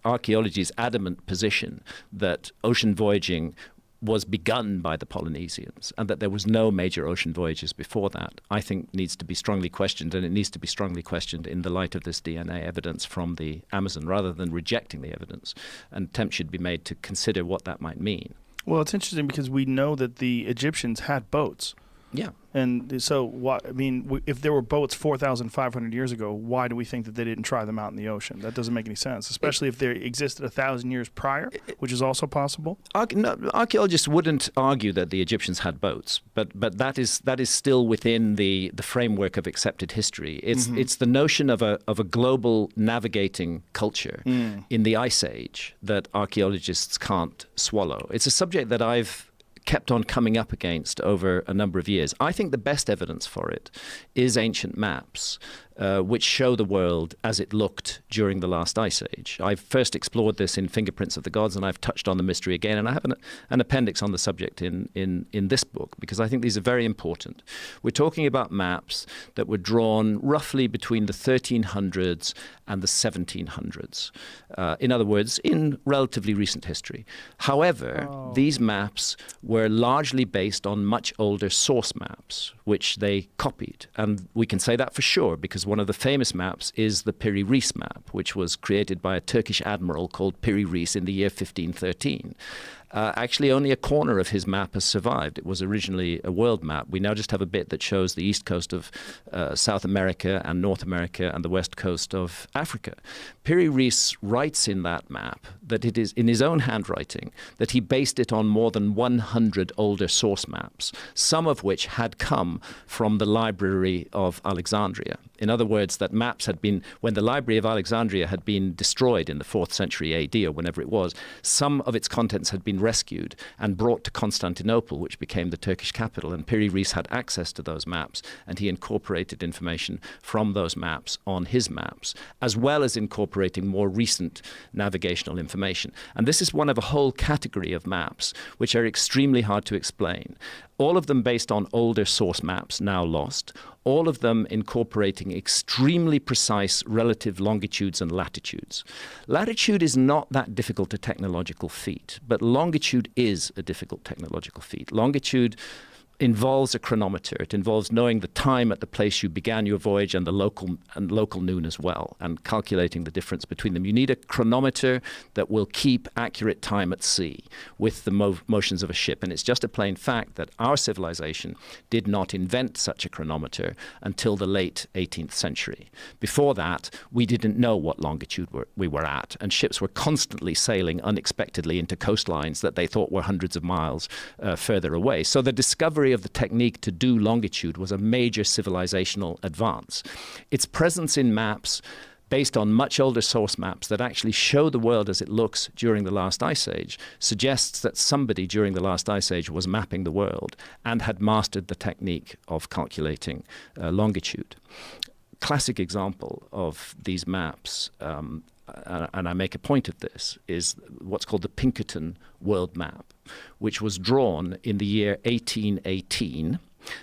archaeology's adamant position that ocean voyaging was begun by the Polynesians and that there was no major ocean voyages before that, I think needs to be strongly questioned, and it needs to be strongly questioned in the light of this DNA evidence from the Amazon rather than rejecting the evidence. An attempt should be made to consider what that might mean. Well, it's interesting because we know that the Egyptians had boats. Yeah. And so, if there were boats 4,500 years ago, why do we think that they didn't try them out in the ocean? That doesn't make any sense, especially if they existed 1,000 years prior, which is also possible. Archaeologists wouldn't argue that the Egyptians had boats, but that is still within the framework of accepted history. It's the notion of a global navigating culture in the Ice Age that archaeologists can't swallow. It's a subject that I've kept on coming up against over a number of years. I think the best evidence for it is ancient maps, which show the world as it looked during the last ice age. I first explored this in Fingerprints of the Gods, and I've touched on the mystery again, and I have an appendix on the subject in this book, because I think these are very important. We're talking about maps that were drawn roughly between the 1300s and the 1700s. In other words, in relatively recent history. However, these maps were largely based on much older source maps, which they copied. And we can say that for sure, because one of the famous maps is the Piri Reis map, which was created by a Turkish admiral called Piri Reis in the year 1513. Actually, only a corner of his map has survived. It was originally a world map. We now just have a bit that shows the east coast of South America and North America and the west coast of Africa. Piri Reis writes in that map that it is in his own handwriting that he based it on more than 100 older source maps, some of which had come from the Library of Alexandria. In other words, that maps had been, when the Library of Alexandria had been destroyed in the 4th century AD or whenever it was, some of its contents had been rescued and brought to Constantinople, which became the Turkish capital. And Piri Reis had access to those maps, and he incorporated information from those maps on his maps, as well as incorporating more recent navigational information. And this is one of a whole category of maps which are extremely hard to explain. All of them based on older source maps, now lost. all of them incorporating extremely precise relative longitudes and latitudes. Latitude is not that difficult a technological feat, but longitude is a difficult technological feat. Longitude involves a chronometer. It involves knowing the time at the place you began your voyage and the local noon as well, and calculating the difference between them. You need a chronometer that will keep accurate time at sea with the motions of a ship. And it's just a plain fact that our civilization did not invent such a chronometer until the late 18th century. Before that, we didn't know what longitude we were at, and ships were constantly sailing unexpectedly into coastlines that they thought were hundreds of miles further away. So the discovery of the technique to do longitude was a major civilizational advance. Its presence in maps based on much older source maps that actually show the world as it looks during the last ice age suggests that somebody during the last ice age was mapping the world and had mastered the technique of calculating longitude. Classic example of these maps, and I make a point of this, is what's called the Pinkerton World Map, which was drawn in the year 1818,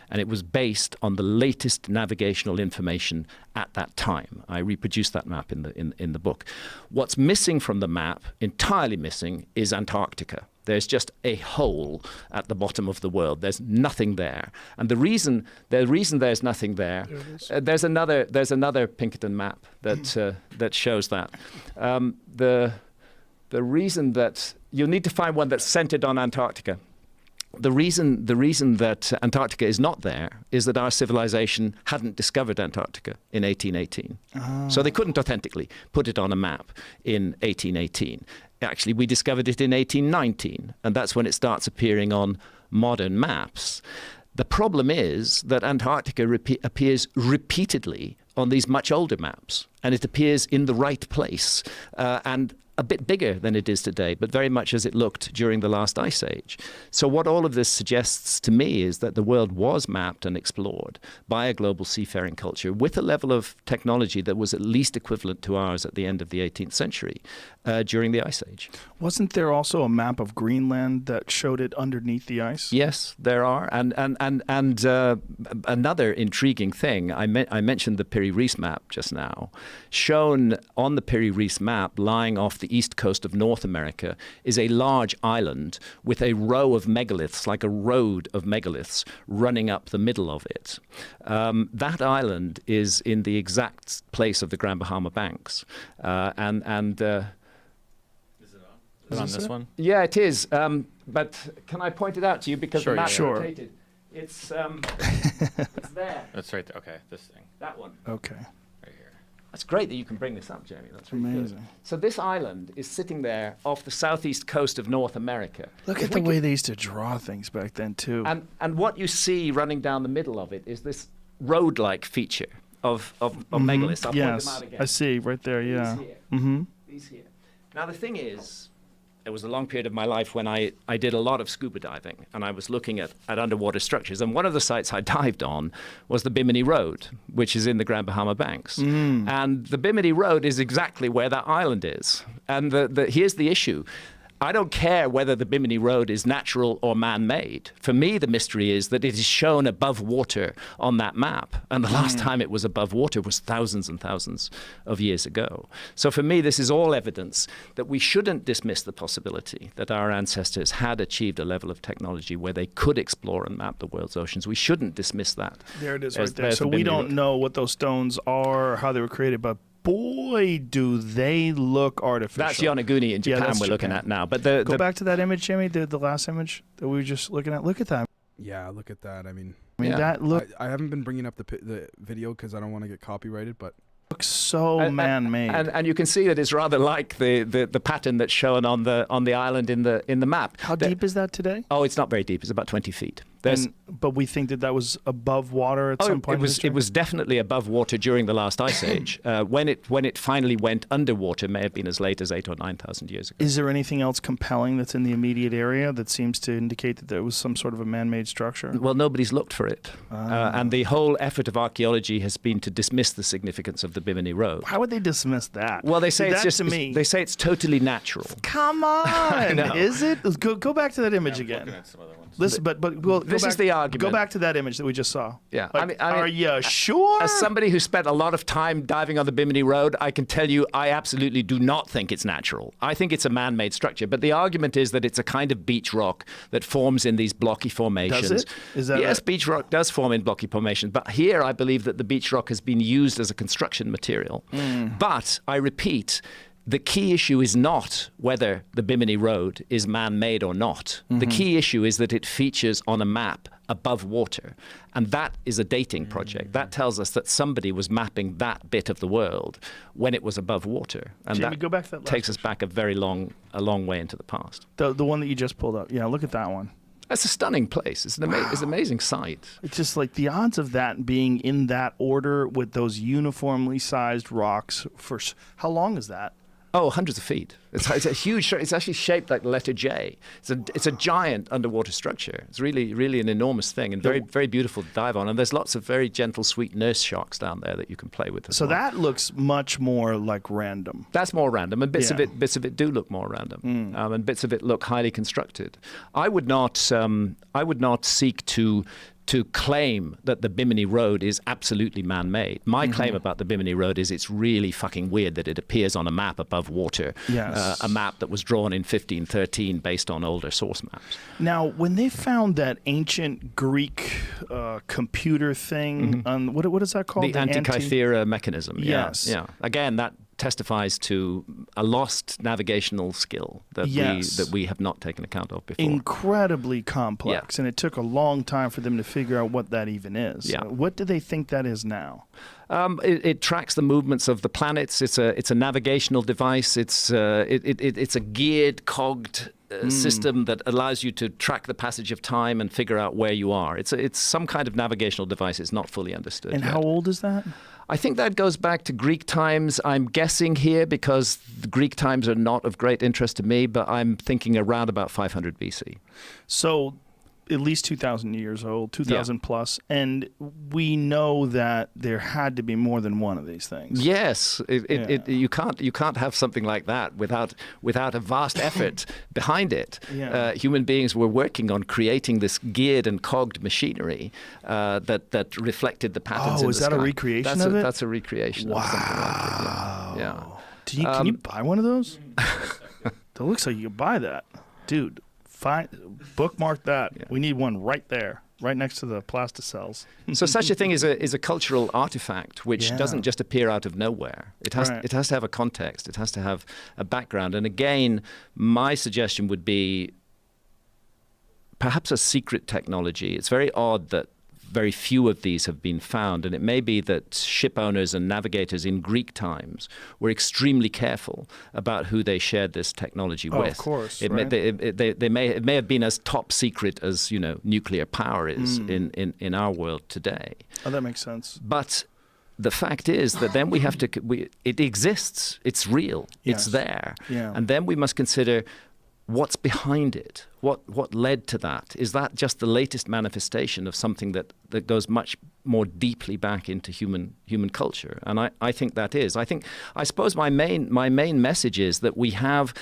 and it was based on the latest navigational information at that time. I reproduced that map in the book. What's missing from the map, entirely missing, is Antarctica. There's just a hole at the bottom of the world. There's nothing there. And the reason there's nothing there, there's another Pinkerton map that shows that. The reason that you'll need to find one that's centered on Antarctica. The reason that Antarctica is not there is that our civilization hadn't discovered Antarctica in 1818. Oh. So they couldn't authentically put it on a map in 1818. Actually, we discovered it in 1819, and that's when it starts appearing on modern maps. The problem is that Antarctica appears repeatedly on these much older maps, and it appears in the right place, and a bit bigger than it is today, but very much as it looked during the last ice age. So what all of this suggests to me is that the world was mapped and explored by a global seafaring culture with a level of technology that was at least equivalent to ours at the end of the 18th century during the ice age. Wasn't there also a map of Greenland that showed it underneath the ice? Yes, there are. And another intriguing thing, I mentioned the Piri-Reis map just now. Shown on the Piri-Reis map, lying off the east coast of North America, is a large island with a row of megaliths, like a road of megaliths, running up the middle of it. That island is in the exact place of the Grand Bahama Banks. Is it on this one? Yeah, it is. But can I point it out to you because Sure, the map's sure. rotated? It's it's there. That's right there. Okay, this thing. That one. Okay. Right here. That's great that you can bring this up, Jeremy. That's really Amazing. good. So this island is sitting there off the southeast coast of North America. Look at the way they used to draw things back then, too. And what you see running down the middle of it is this road-like feature of megaliths. I'll point Yes, them out again. I see right there, yeah. These here. Mm-hmm. These here. Now the thing is, there was a long period of my life when I did a lot of scuba diving, and I was looking at underwater structures. And one of the sites I dived on was the Bimini Road, which is in the Grand Bahama Banks. And the Bimini Road is exactly where that island is. And here's the issue. I don't care whether the Bimini Road is natural or man-made. For me, the mystery is that it is shown above water on that map. And the last time it was above water was thousands and thousands of years ago. So for me, this is all evidence that we shouldn't dismiss the possibility that our ancestors had achieved a level of technology where they could explore and map the world's oceans. We shouldn't dismiss that. There it is right there. So we don't know what those stones are or how they were created, but boy, do they look artificial. That's Yonaguni in Japan we're looking at now. But Go back to that image, Jimmy, the last image that we were just looking at. Look at that. Yeah, look at that. I mean, Yeah. that I haven't been bringing up the video because I don't want to get copyrighted, but looks so man-made. And you can see that it's rather like the pattern that's shown on the island in the map. How deep is that today? Oh, it's not very deep. It's about 20 feet. But we think that was above water at some point. It was definitely above water during the last ice age. When it finally went underwater, may have been as late as 8,000 or 9,000 years ago. Is there anything else compelling that's in the immediate area that seems to indicate that there was some sort of a man-made structure? Well, nobody's looked for it. And the whole effort of archaeology has been to dismiss the significance of the Bimini Road. How would they dismiss that? Well, they say they say it's totally natural. Come on, is it? Go back to that image I'm again. looking at some other ones. Listen, but we'll This go is back, the argument. Go back to that image that we just saw. Yeah. Like, are you sure? As somebody who spent a lot of time diving on the Bimini Road, I can tell you I absolutely do not think it's natural. I think it's a man-made structure. But the argument is that it's a kind of beach rock that forms in these blocky formations. Does it? Is that yes, right? beach rock does form in blocky formations. But here I believe that the beach rock has been used as a construction material. But I repeat, the key issue is not whether the Bimini Road is man-made or not. The key issue is that it features on a map above water. And that is a dating project. That tells us that somebody was mapping that bit of the world when it was above water. And Jamie, that go back to that last takes us back a long way into the past. The one that you just pulled up. Yeah, look at that one. It's a stunning place. It's an amazing sight. It's just like the odds of that being in that order with those uniformly sized rocks for how long is that? Oh, hundreds of feet. It's a huge. It's actually shaped like the letter J. It's a giant underwater structure. It's really an enormous thing and very beautiful to dive on. And there's lots of very gentle, sweet nurse sharks down there that you can play with. So that looks much more like random. That's more random, and bits Yeah. of it do look more random, and bits of it look highly constructed. I would not seek to claim that the Bimini Road is absolutely man-made. My claim about the Bimini Road is it's really fucking weird that it appears on a map above water, Yes. a map that was drawn in 1513 based on older source maps. Now, when they found that ancient Greek computer thing, on what is that called? The Antikythera mechanism. Yes. Yeah. Again, that testifies to a lost navigational skill that we have not taken account of before. Incredibly complex, and it took a long time for them to figure out what that even is. Yeah. What do they think that is now? It tracks the movements of the planets. It's a navigational device. It's a geared, cogged system that allows you to track the passage of time and figure out where you are. It's some kind of navigational device. It's not fully understood. And yet. how old is that? I think that goes back to Greek times. I'm guessing here because the Greek times are not of great interest to me, but I'm thinking around about 500 BC. So at least 2,000 years old, 2,000 plus, and we know that there had to be more than one of these things. Yes, you can't have something like that without a vast effort behind it. Yeah. Human beings were working on creating this geared and cogged machinery that reflected the patterns. in is the that a sky. recreation of it? That's a recreation. Wow. Of something like it. Yeah. Can you buy one of those? It looks like you can buy that, dude. Bookmark that. Yeah. We need one right there, right next to the plasticells. So such a thing is a cultural artifact which Yeah. doesn't just appear out of nowhere. It has to have a context. It has to have a background. And again, my suggestion would be perhaps a secret technology. It's very odd that very few of these have been found, and it may be that ship owners and navigators in Greek times were extremely careful about who they shared this technology with. Of course, it right? may have been as top secret as nuclear power is in our world today. Oh, that makes sense. But the fact is that then we have to. It exists. It's real. Yes. It's there. Yeah. And then we must consider what's behind it. What led to that? Is that just the latest manifestation of something that goes much more deeply back into human culture? And I think that is. I suppose my main message is that we have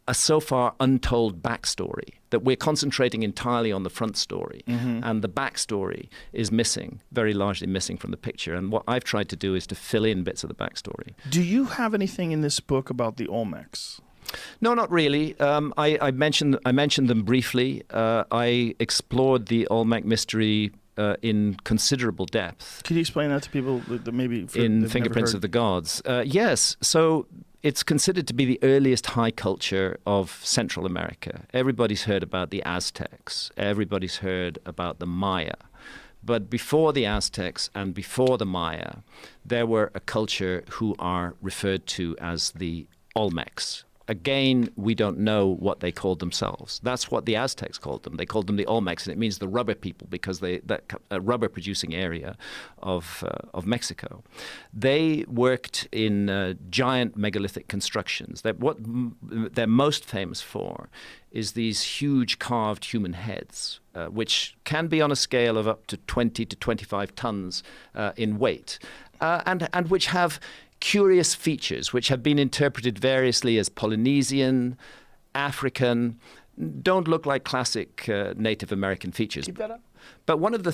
a so far untold backstory, that we're concentrating entirely on the front story, and the backstory is missing, very largely missing from the picture. And what I've tried to do is to fill in bits of the backstory. Do you have anything in this book about the Olmecs? No, not really. I mentioned them briefly. I explored the Olmec Mystery in considerable depth. Could you explain that to people that maybe in Fingerprints of the Gods? Yes. So it's considered to be the earliest high culture of Central America. Everybody's heard about the Aztecs. Everybody's heard about the Maya. But before the Aztecs and before the Maya, there were a culture who are referred to as the Olmecs. Again, we don't know what they called themselves. That's what the Aztecs called them. They called them the Olmecs, and it means the rubber people because that rubber-producing area of Mexico. They worked in giant megalithic constructions. What they're most famous for is these huge carved human heads, which can be on a scale of up to 20 to 25 tons in weight, and which have curious features which have been interpreted variously as Polynesian, African, don't look like classic Native American features. Keep that up. But one of the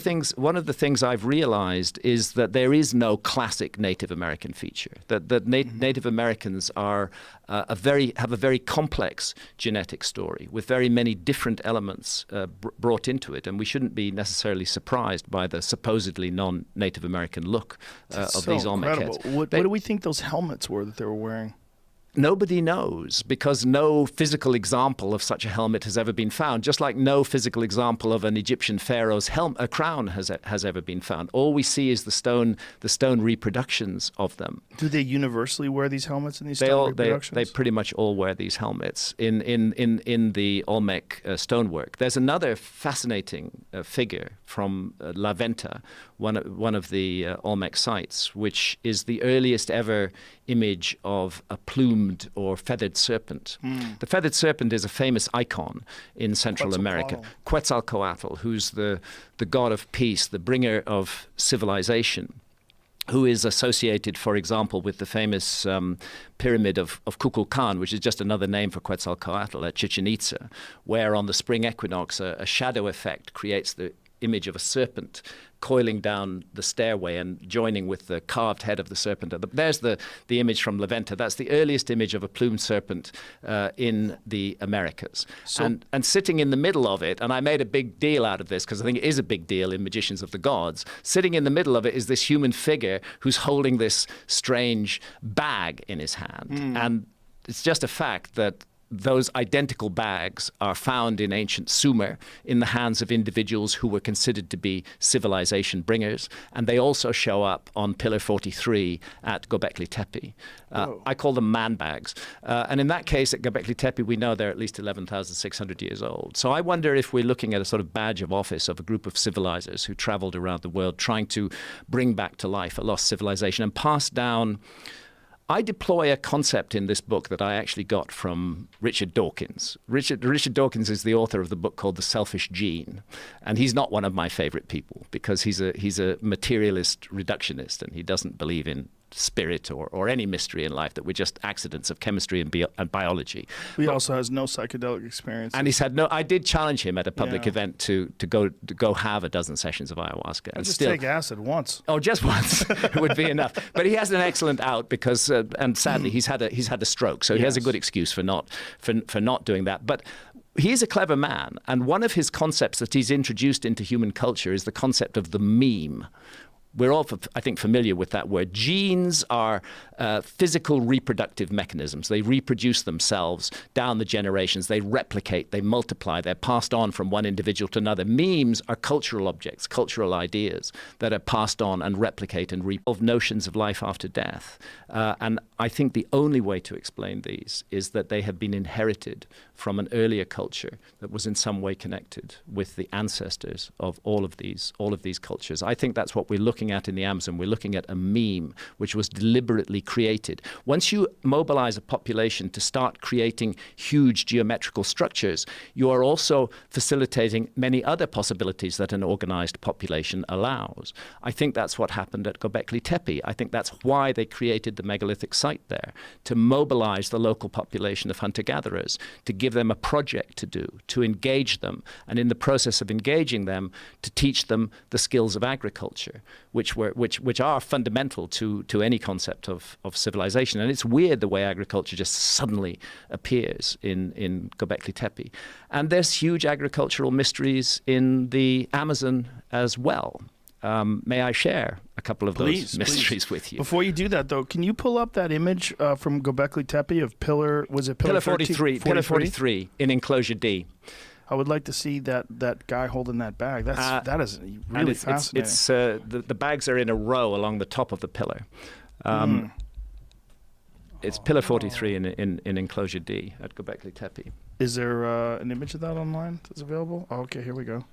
things I've realized is that there is no classic Native American feature. That Native Americans are have a very complex genetic story with very many different elements brought into it, and we shouldn't be necessarily surprised by the supposedly non-Native American look of these Olmec heads. What do we think those helmets were that they were wearing? Nobody knows, because no physical example of such a helmet has ever been found, just like no physical example of an Egyptian pharaoh's crown has ever been found. All we see is the stone reproductions of them. Do they universally wear these helmets in these stone reproductions? They pretty much all wear these helmets in the Olmec stonework. There's another fascinating figure from La Venta, one of the Olmec sites, which is the earliest ever image of a plumed or feathered serpent. The feathered serpent is a famous icon in Central America. Quetzalcoatl, who's the god of peace, the bringer of civilization, who is associated, for example, with the famous pyramid of Kukulkan, which is just another name for Quetzalcoatl at Chichen Itza, where on the spring equinox a shadow effect creates the image of a serpent coiling down the stairway and joining with the carved head of the serpent. There's the image from La Venta. That's the earliest image of a plumed serpent in the Americas. And sitting in the middle of it, and I made a big deal out of this because I think it is a big deal in Magicians of the Gods, sitting in the middle of it is this human figure who's holding this strange bag in his hand. And it's just a fact that those identical bags are found in ancient Sumer in the hands of individuals who were considered to be civilization bringers, and they also show up on Pillar 43 at Göbekli Tepe. I call them man bags. And in that case, at Göbekli Tepe, we know they're at least 11,600 years old. So I wonder if we're looking at a sort of badge of office of a group of civilizers who traveled around the world trying to bring back to life a lost civilization and pass down. I deploy a concept in this book that I actually got from Richard Dawkins. Richard Dawkins is the author of the book called The Selfish Gene, and he's not one of my favorite people because he's a materialist reductionist, and he doesn't believe in spirit or any mystery in life, that we're just accidents of chemistry and biology. He also has no psychedelic experience. And he's had no. I did challenge him at a public event to go have a dozen sessions of ayahuasca. And just take acid once. Oh, just once would be enough. But he has an excellent out because, and sadly, he's had a stroke, so he has a good excuse for not doing that. But he is a clever man, and one of his concepts that he's introduced into human culture is the concept of the meme. We're all, I think, familiar with that word. Genes are physical reproductive mechanisms. They reproduce themselves down the generations. They replicate, they multiply, they're passed on from one individual to another. Memes are cultural objects, cultural ideas that are passed on and replicate and revolve notions of life after death. And I think the only way to explain these is that they have been inherited from an earlier culture that was in some way connected with the ancestors of all of these cultures. I think that's what we're looking at in the Amazon. We're looking at a meme which was deliberately created. Once you mobilize a population to start creating huge geometrical structures, you are also facilitating many other possibilities that an organized population allows. I think that's what happened at Göbekli Tepe. I think that's why they created the megalithic site there, to mobilize the local population of hunter-gatherers, to give them a project to do, to engage them, and in the process of engaging them, to teach them the skills of agriculture, which are fundamental to any concept of civilization. And it's weird the way agriculture just suddenly appears in Göbekli Tepe. And there's huge agricultural mysteries in the Amazon as well. May I share a couple of those mysteries with you? Before you do that, though, can you pull up that image from Göbekli Tepe of Pillar 43? Pillar 43 in Enclosure D. I would like to see that guy holding that bag. That is really fascinating. It's the bags are in a row along the top of the pillar. It's Pillar 43 in Enclosure D at Göbekli Tepe. Is there an image of that online that's available? Oh, okay, here we go.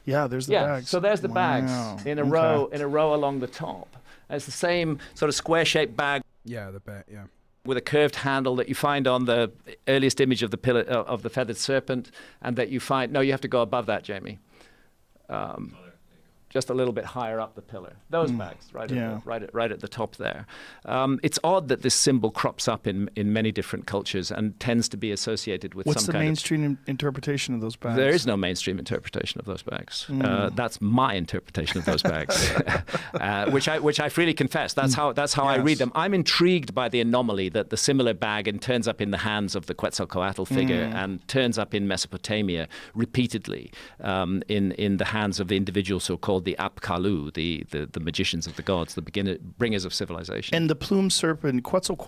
Yeah, there's the bags. So there's the bags in a row along the top. And it's the same sort of square-shaped bag. Yeah, the bag. Yeah. With a curved handle that you find on the earliest image of the pillar of the feathered serpent, and that you find. No, you have to go above that, Jamie. just a little bit higher up the pillar. Those bags, right at the top there. It's odd that this symbol crops up in many different cultures and tends to be associated with What's some the kind mainstream interpretation of those bags? There is no mainstream interpretation of those bags. That's my interpretation of those bags, which I freely confess. That's how I read them. I'm intrigued by the anomaly that the similar bag turns up in the hands of the Quetzalcoatl figure and turns up in Mesopotamia repeatedly in the hands of the individual so-called the Apkallu, the magicians of the gods, the bringers of civilization. And the plumed serpent, Quetzalcoatl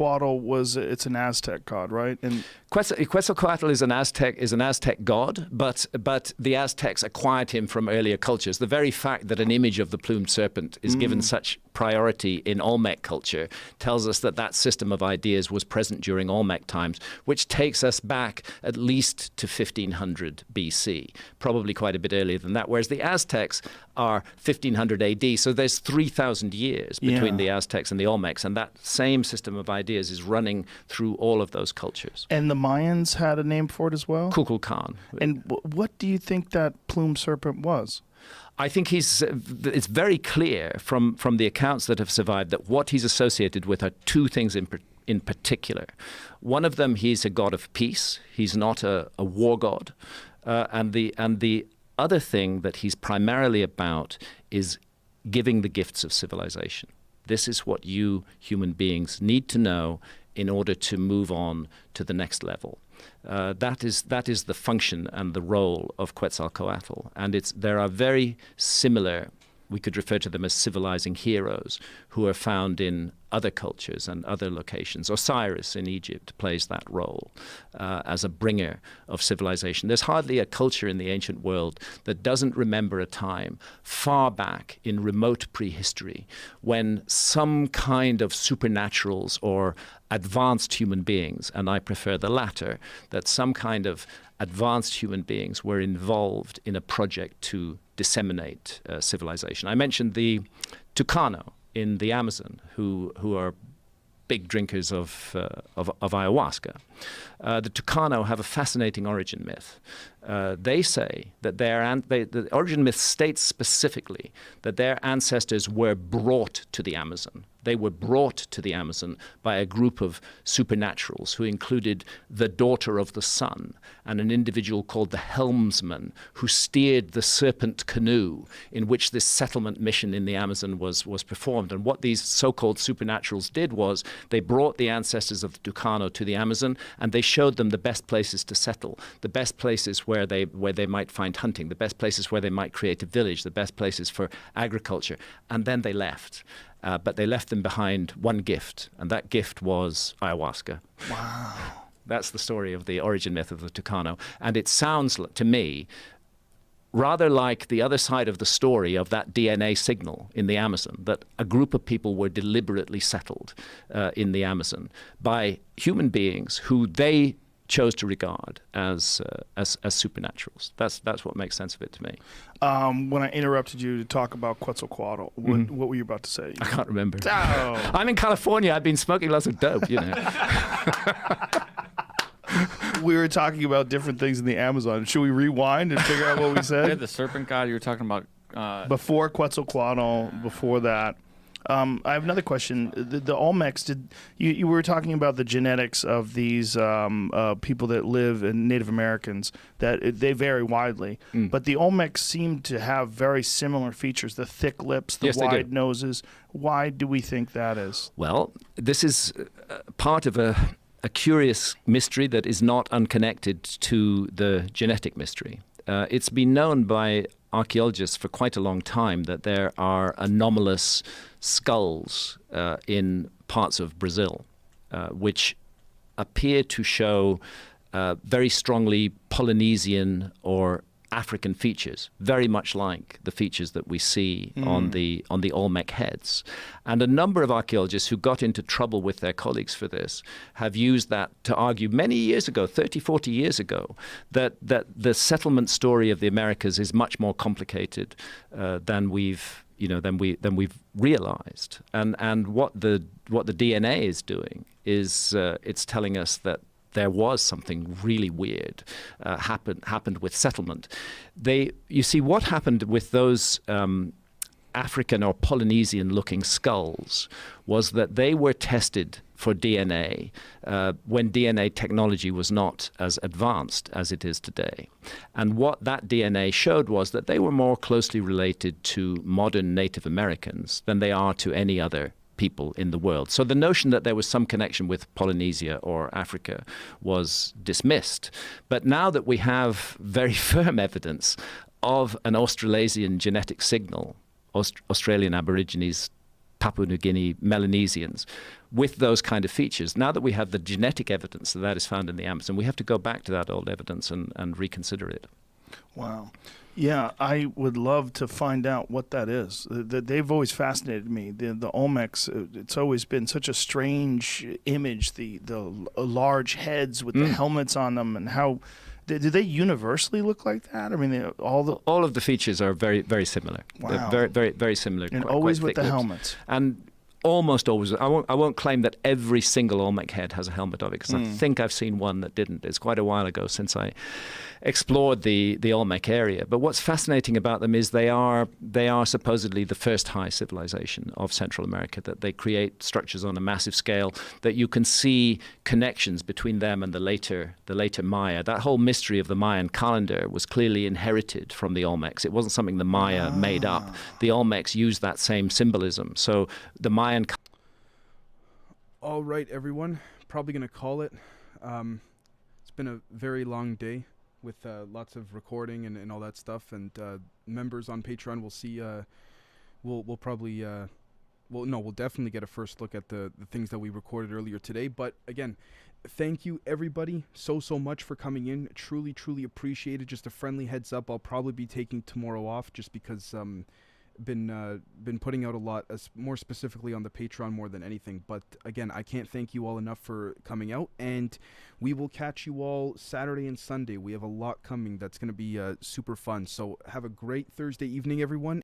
it's an Aztec god, right? And Quetzalcoatl is an Aztec god, but the Aztecs acquired him from earlier cultures. The very fact that an image of the plumed serpent is given such priority in Olmec culture tells us that system of ideas was present during Olmec times, which takes us back at least to 1500 BC, probably quite a bit earlier than that, whereas the Aztecs are 1500 AD, so there's 3,000 years between the Aztecs and the Olmecs, and that same system of ideas is running through all of those cultures. And the Mayans had a name for it as well? Kukulkan. And what do you think that plumed serpent was? I think it's very clear from the accounts that have survived that what he's associated with are two things in particular. One of them, he's a god of peace. He's not a war god. And the other thing that he's primarily about is giving the gifts of civilization. This is what you human beings need to know in order to move on to the next level. That is the function and the role of Quetzalcoatl. And there are very similar, we could refer to them as civilizing heroes, who are found in other cultures and other locations. Osiris in Egypt plays that role as a bringer of civilization. There's hardly a culture in the ancient world that doesn't remember a time far back in remote prehistory when some kind of supernaturals or advanced human beings, and I prefer the latter, that some kind of advanced human beings were involved in a project to disseminate civilization. I mentioned the Tucano in the Amazon, who are big drinkers of ayahuasca. The Tucano have a fascinating origin myth. They say that the origin myth states specifically that their ancestors were brought to the Amazon. They were brought to the Amazon by a group of supernaturals who included the daughter of the sun and an individual called the helmsman who steered the serpent canoe in which this settlement mission in the Amazon was performed. And what these so-called supernaturals did was they brought the ancestors of the Tucano to the Amazon and they showed them the best places to settle, the best places where they might find hunting, the best places where they might create a village, the best places for agriculture. And then they left. But they left them behind one gift, and that gift was ayahuasca. Wow. That's the story of the origin myth of the Tucano. And it sounds to me rather like the other side of the story of that DNA signal in the Amazon, that a group of people were deliberately settled in the Amazon by human beings who they chose to regard as supernaturals. That's what makes sense of it to me. When I interrupted you to talk about Quetzalcoatl, what were you about to say? I can't remember. Oh. I'm in California. I've been smoking lots of dope, you know. We were talking about different things in the Amazon. Should we rewind and figure out what we said? Yeah, the serpent god you were talking about. Before Quetzalcoatl, before that. I have another question. The Olmecs, you were talking about the genetics of these people that live in Native Americans, that they vary widely. But the Olmecs seem to have very similar features, the thick lips, the wide noses. Why do we think that is? Well, this is part of a curious mystery that is not unconnected to the genetic mystery. It's been known by archaeologists for quite a long time that there are anomalous skulls in parts of Brazil, which appear to show very strongly Polynesian or African features, very much like the features that we see on the Olmec heads. And a number of archaeologists who got into trouble with their colleagues for this have used that to argue many years ago, 30, 40 years ago, that the settlement story of the Americas is much more complicated than we've realized. And what the DNA is doing is it's telling us that there was something really weird happened with settlement. You see, what happened with those African or Polynesian-looking skulls was that they were tested for DNA when DNA technology was not as advanced as it is today. And what that DNA showed was that they were more closely related to modern Native Americans than they are to any other people in the world. So the notion that there was some connection with Polynesia or Africa was dismissed. But now that we have very firm evidence of an Australasian genetic signal, Australian Aborigines, Papua New Guinea, Melanesians, with those kind of features. Now that we have the genetic evidence that that is found in the Amazon, we have to go back to that old evidence and reconsider it. Wow. Yeah, I would love to find out what that is. They've always fascinated me. The Olmecs, it's always been such a strange image, the large heads with the helmets on them, and how... Do they universally look like that? I mean, all of the features are very, very similar. Wow. They're very, very, very similar. And always with the helmets. And almost always. I won't claim that every single Olmec head has a helmet of it, because I think I've seen one that didn't. It's quite a while ago since I explored the Olmec area. But what's fascinating about them is they are supposedly the first high civilization of Central America, that they create structures on a massive scale, that you can see connections between them and the later Maya. That whole mystery of the Mayan calendar was clearly inherited from the Olmecs. It wasn't something the Maya made up. The Olmecs used that same symbolism. So the Mayan... All right, everyone. Probably going to call it. It's been a very long day with lots of recording and all that stuff. And members on Patreon will see... We'll probably... we'll definitely get a first look at the things that we recorded earlier today. But again, thank you everybody so much for coming in. Truly appreciate it. Just a friendly heads up, I'll probably be taking tomorrow off just because been putting out a lot, more specifically on the Patreon more than anything. But again, I can't thank you all enough for coming out, and we will catch you all Saturday and Sunday. We have a lot coming that's going to be super fun. So have a great Thursday evening, everyone.